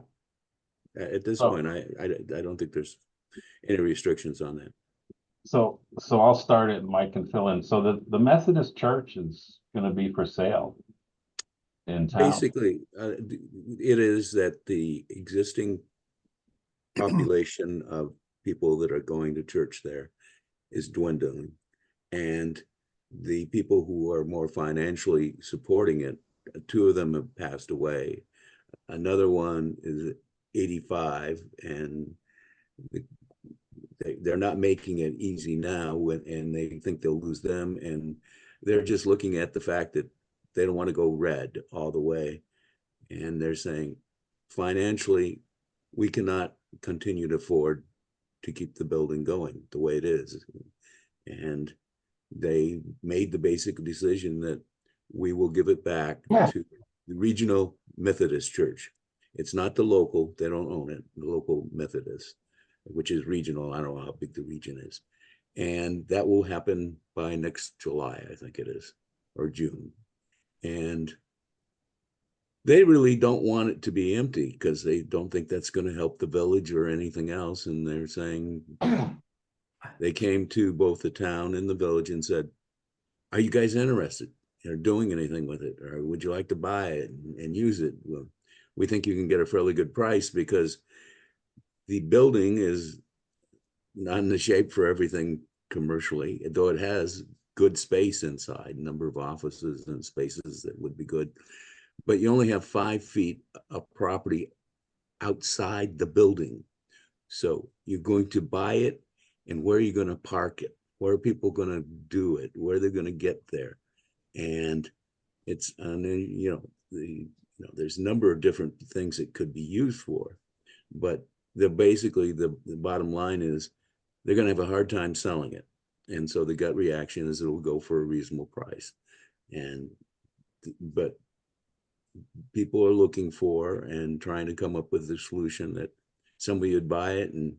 [SPEAKER 7] at this
[SPEAKER 3] Oh.
[SPEAKER 7] point, I don't think there's any restrictions on that.
[SPEAKER 3] So I'll start it, Mike can fill in. So the Methodist church is gonna be for sale in town.
[SPEAKER 7] Basically, it is that the existing population of people that are going to church there is dwindling. And the people who are more financially supporting it, two of them have passed away. Another one is 85, and they're not making it easy now, and they think they'll lose them. And they're just looking at the fact that they don't want to go red all the way. And they're saying, financially, we cannot continue to afford to keep the building going the way it is. And they made the basic decision that we will give it back to the Regional Methodist Church. It's not the local, they don't own it, the local Methodist, which is regional. I don't know how big the region is. And that will happen by next July, I think it is, or June. And they really don't want it to be empty because they don't think that's going to help the village or anything else. And they're saying, they came to both the town and the village and said, are you guys interested in doing anything with it? Or would you like to buy it and use it? Well, we think you can get a fairly good price because the building is not in the shape for everything commercially, though it has good space inside, number of offices and spaces that would be good. But you only have 5 feet of property outside the building. So you're going to buy it, and where are you going to park it? Where are people going to do it? Where are they going to get there? And it's, there's a number of different things it could be used for, but basically the bottom line is they're going to have a hard time selling it. And so the gut reaction is it'll go for a reasonable price. But people are looking for and trying to come up with a solution that somebody would buy it and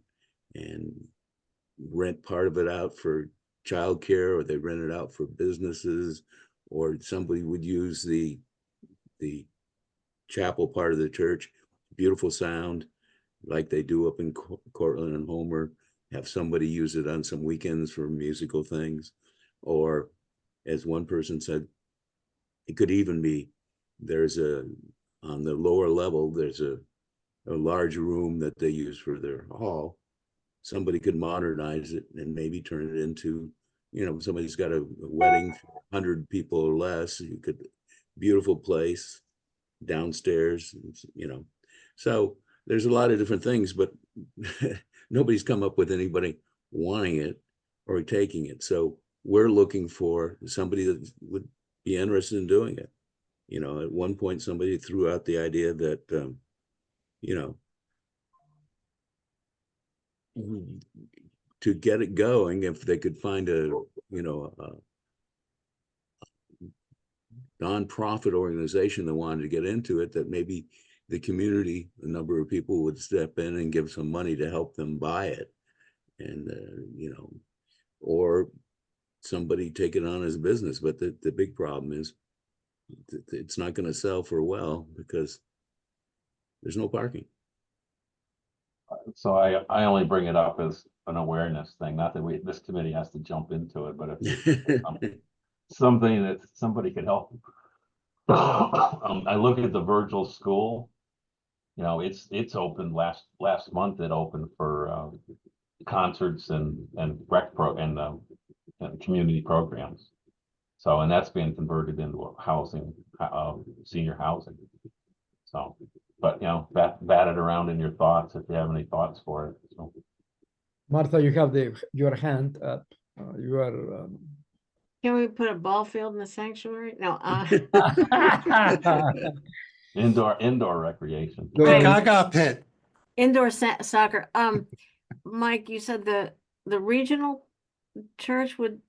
[SPEAKER 7] rent part of it out for childcare, or they rent it out for businesses, or somebody would use the chapel part of the church, beautiful sound, like they do up in Cortland and Homer, have somebody use it on some weekends for musical things. Or as one person said, it could even be, on the lower level, there's a large room that they use for their hall. Somebody could modernize it and maybe turn it into, somebody's got a wedding for 100 people or less. You could, beautiful place downstairs, So there's a lot of different things, but nobody's come up with anybody wanting it or taking it. So we're looking for somebody that would be interested in doing it. At one point, somebody threw out the idea that, to get it going, if they could find a nonprofit organization that wanted to get into it, that maybe the community, a number of people would step in and give some money to help them buy it. And, or somebody take it on as a business. But the big problem is it's not going to sell for well because there's no parking.
[SPEAKER 3] So I only bring it up as an awareness thing, not that this committee has to jump into it, but if something that somebody could help. I look at the Virgil School, it's opened last month. It opened for concerts and rec and community programs. So, and that's being converted into housing, senior housing. So, but bat it around in your thoughts if you have any thoughts for it. So.
[SPEAKER 1] Martha, you have your hand up. You are.
[SPEAKER 2] Can we put a ball field in the sanctuary? No.
[SPEAKER 3] Indoor recreation.
[SPEAKER 2] Right.
[SPEAKER 8] Gaga pit.
[SPEAKER 2] Indoor soccer. Mike, you said the regional church would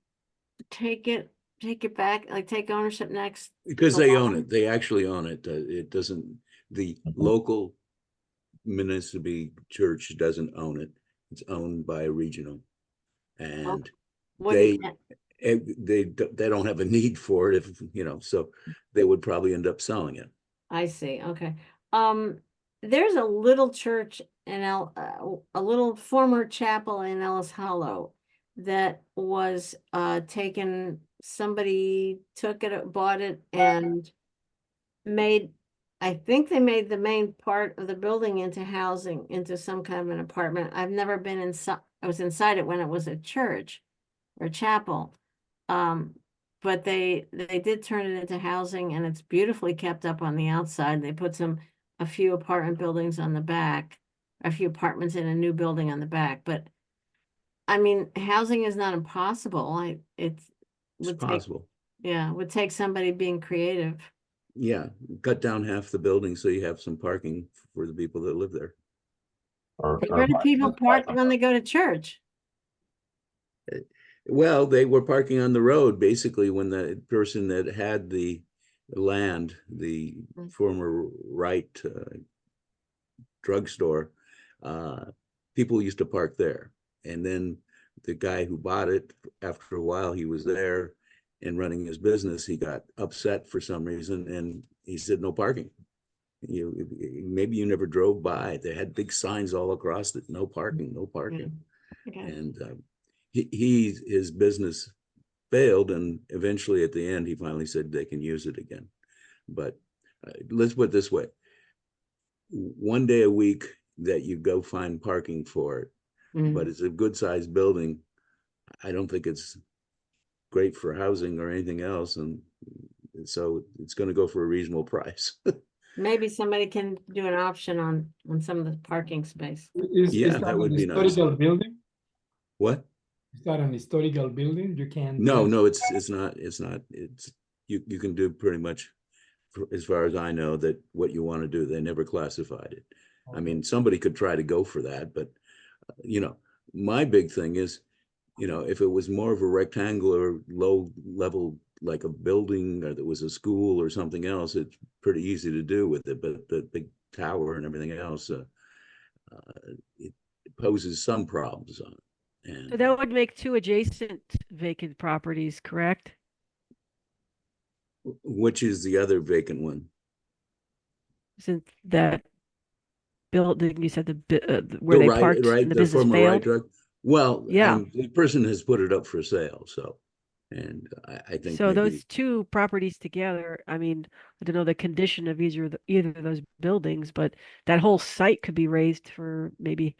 [SPEAKER 2] take it back, like take ownership next.
[SPEAKER 7] Because they own it. They actually own it. It doesn't, the local municipal church doesn't own it. It's owned by a regional. And they don't have a need for it, so they would probably end up selling it.
[SPEAKER 2] I see. Okay. There's a little church in a little former chapel in Ellis Hollow. that was taken, somebody took it, bought it and made, I think they made the main part of the building into housing, into some kind of an apartment. I've never been inside, I was inside it when it was a church or chapel. But they did turn it into housing and it's beautifully kept up on the outside. They put a few apartment buildings on the back, a few apartments in a new building on the back, but I mean, housing is not impossible.
[SPEAKER 7] It's
[SPEAKER 2] would take,
[SPEAKER 7] possible.
[SPEAKER 2] yeah, would take somebody being creative.
[SPEAKER 7] Yeah, cut down half the building so you have some parking for the people that live there.
[SPEAKER 2] But where do people park when they go to church?
[SPEAKER 7] Well, they were parking on the road basically when the person that had the land, the former Wright drugstore, people used to park there. And then the guy who bought it, after a while, he was there and running his business. He got upset for some reason and he said, no parking. Maybe you never drove by. They had big signs all across it, no parking, no parking.
[SPEAKER 2] Okay.
[SPEAKER 7] And his business failed, and eventually at the end he finally said they can use it again. But let's put it this way: one day a week that you go find parking for it, but it's a good sized building. I don't think it's great for housing or anything else, and so it's going to go for a reasonable price.
[SPEAKER 2] Maybe somebody can do an option on some of the parking space.
[SPEAKER 7] Yeah, that would be nice.
[SPEAKER 1] Historical building?
[SPEAKER 7] What?
[SPEAKER 1] Is that an historical building? You can't.
[SPEAKER 7] No, it's not. It's you can do pretty much, as far as I know, that what you want to do. They never classified it. I mean, somebody could try to go for that, but my big thing is, if it was more of a rectangular, low level, like a building, or there was a school or something else, it's pretty easy to do with it. But the big tower and everything else, it poses some problems on it. And
[SPEAKER 6] So that would make 2 adjacent vacant properties, correct?
[SPEAKER 7] which is the other vacant one?
[SPEAKER 6] Since that building, you said where they parked and the business
[SPEAKER 7] former Wright
[SPEAKER 6] failed?
[SPEAKER 7] drug. Well,
[SPEAKER 6] Yeah.
[SPEAKER 7] the person has put it up for sale, so, and I think
[SPEAKER 6] So
[SPEAKER 7] maybe,
[SPEAKER 6] those 2 properties together, I mean, I don't know the condition of either of those buildings, but that whole site could be raised for maybe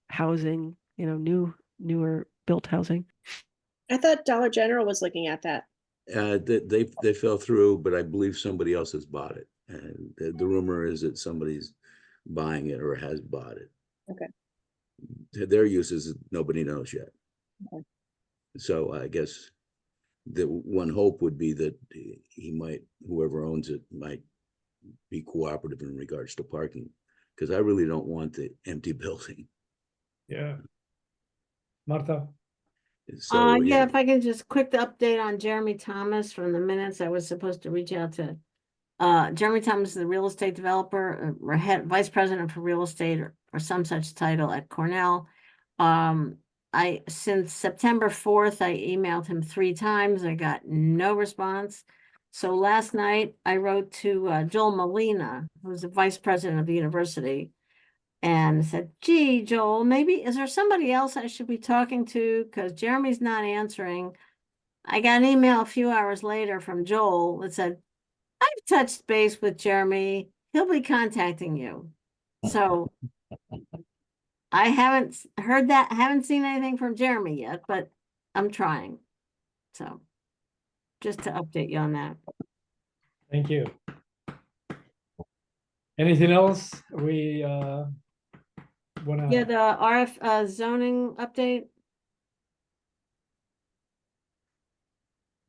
[SPEAKER 6] housing, newer built housing.
[SPEAKER 5] I thought Dollar General was looking at that.
[SPEAKER 7] they fell through, but I believe somebody else has bought it. And the rumor is that somebody's buying it or has bought it.
[SPEAKER 5] Okay.
[SPEAKER 7] Their uses, nobody knows yet.
[SPEAKER 5] Okay.
[SPEAKER 7] So I guess the one hope would be that whoever owns it might be cooperative in regards to parking, because I really don't want the empty building.
[SPEAKER 1] Yeah. Martha?
[SPEAKER 7] So
[SPEAKER 2] Yeah, if I can just quick update on Jeremy Thomas from the minutes. I was supposed to reach out to Jeremy Thomas is the real estate developer, or vice president for real estate, or some such title at Cornell. Since September 4th, I emailed him 3 times. I got no response. So last night I wrote to Joel Molina, who's the vice president of the university, and said, gee, Joel, maybe, is there somebody else I should be talking to? Because Jeremy's not answering. I got an email a few hours later from Joel that said, I've touched base with Jeremy. He'll be contacting you. So I haven't heard that, haven't seen anything from Jeremy yet, but I'm trying. So just to update you on that.
[SPEAKER 1] Thank you. Anything else we wanna?
[SPEAKER 2] Yeah, the RF zoning update.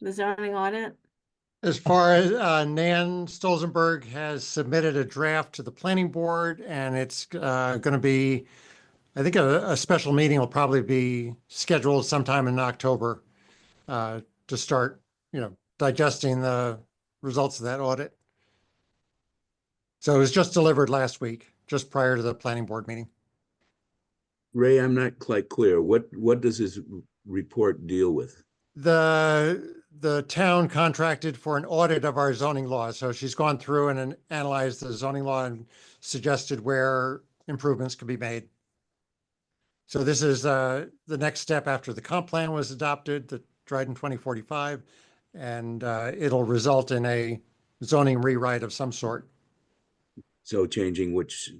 [SPEAKER 2] The zoning audit.
[SPEAKER 8] As far as Nan Stolzenberg has submitted a draft to the planning board, and it's going to be, I think a special meeting will probably be scheduled sometime in October to start, digesting the results of that audit. So it was just delivered last week, just prior to the planning board meeting.
[SPEAKER 7] Ray, I'm not quite clear. What does this report deal with?
[SPEAKER 8] The town contracted for an audit of our zoning laws. So she's gone through and analyzed the zoning law and suggested where improvements could be made. So this is the next step after the comp plan was adopted, the Dryden 2045, and it'll result in a zoning rewrite of some sort.
[SPEAKER 7] So changing which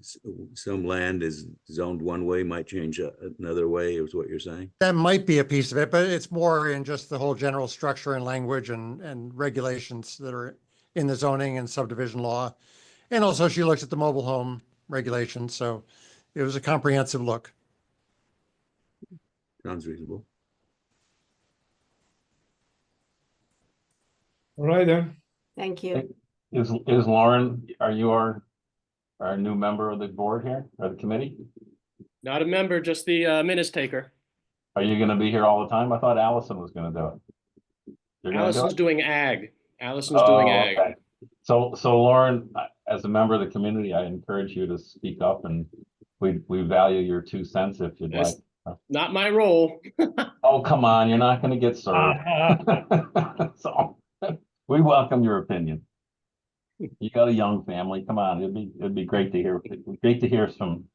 [SPEAKER 7] some land is zoned one way might change another way is what you're saying?
[SPEAKER 8] That might be a piece of it, but it's more in just the whole general structure and language and regulations that are in the zoning and subdivision law. And also she looked at the mobile home regulations, so it was a comprehensive look.
[SPEAKER 7] Sounds reasonable.
[SPEAKER 1] All right then.
[SPEAKER 2] Thank you.
[SPEAKER 3] Is Lauren, are you our new member of the board here, or the committee?
[SPEAKER 9] Not a member, just the minutes taker.
[SPEAKER 3] Are you gonna be here all the time? I thought Allison was gonna do it. You're gonna do
[SPEAKER 9] Allison's
[SPEAKER 3] it?
[SPEAKER 9] doing ag. Allison's doing
[SPEAKER 3] Oh,
[SPEAKER 9] ag.
[SPEAKER 3] okay. So Lauren, as a member of the community, I encourage you to speak up, and we value your 2 cents if you'd like.
[SPEAKER 9] Yes. Not my role.
[SPEAKER 3] Oh, come on, you're not gonna get served. So, we welcome your opinion. You got a young family, come on, it'd be great to hear some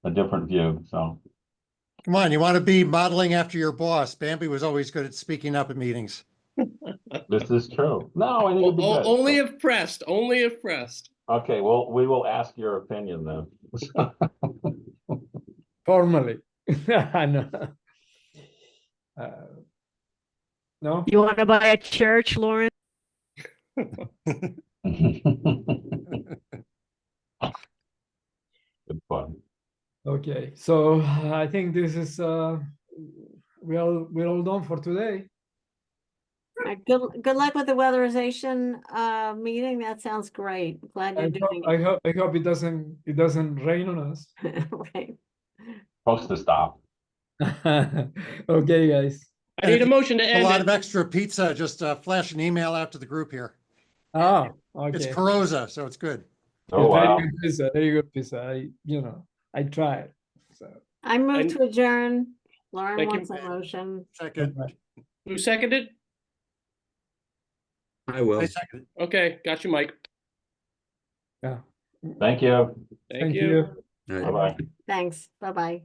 [SPEAKER 3] a different view, so.
[SPEAKER 8] Come on, you want to be modeling after your boss. Bambi was always good at speaking up at meetings.
[SPEAKER 3] This is true. No, I think it'd be good.
[SPEAKER 9] Only if pressed, only if pressed.
[SPEAKER 3] Okay, well, we will ask your opinion then.
[SPEAKER 1] Formally. No. No?
[SPEAKER 6] You want to buy a church, Lauren?
[SPEAKER 3] Good fun.
[SPEAKER 1] Okay, so I think this is we're all done for today.
[SPEAKER 2] All right, good luck with the weatherization meeting. That sounds great. Glad you're doing
[SPEAKER 1] I hope it doesn't rain on us.
[SPEAKER 2] it. Right.
[SPEAKER 3] Supposed to stop.
[SPEAKER 1] Okay, guys.
[SPEAKER 9] I need a motion to
[SPEAKER 8] A
[SPEAKER 9] end
[SPEAKER 8] lot
[SPEAKER 9] it.
[SPEAKER 8] of extra pizza, just flash an email out to the group here.
[SPEAKER 1] Oh,
[SPEAKER 8] It's
[SPEAKER 1] okay.
[SPEAKER 8] Carosa, so it's good.
[SPEAKER 3] Oh, wow.
[SPEAKER 1] Very good pizza. Very good pizza. I tried. So
[SPEAKER 2] I move
[SPEAKER 9] And-
[SPEAKER 2] to adjourn. Lauren
[SPEAKER 9] Thank you.
[SPEAKER 2] wants a motion.
[SPEAKER 8] Second.
[SPEAKER 9] Who seconded?
[SPEAKER 7] I will.
[SPEAKER 8] I second it.
[SPEAKER 9] Okay, got you, Mike.
[SPEAKER 1] yeah.
[SPEAKER 3] Thank you.
[SPEAKER 9] Thank you.
[SPEAKER 7] All right.
[SPEAKER 3] Bye-bye.
[SPEAKER 2] Thanks. Bye-bye.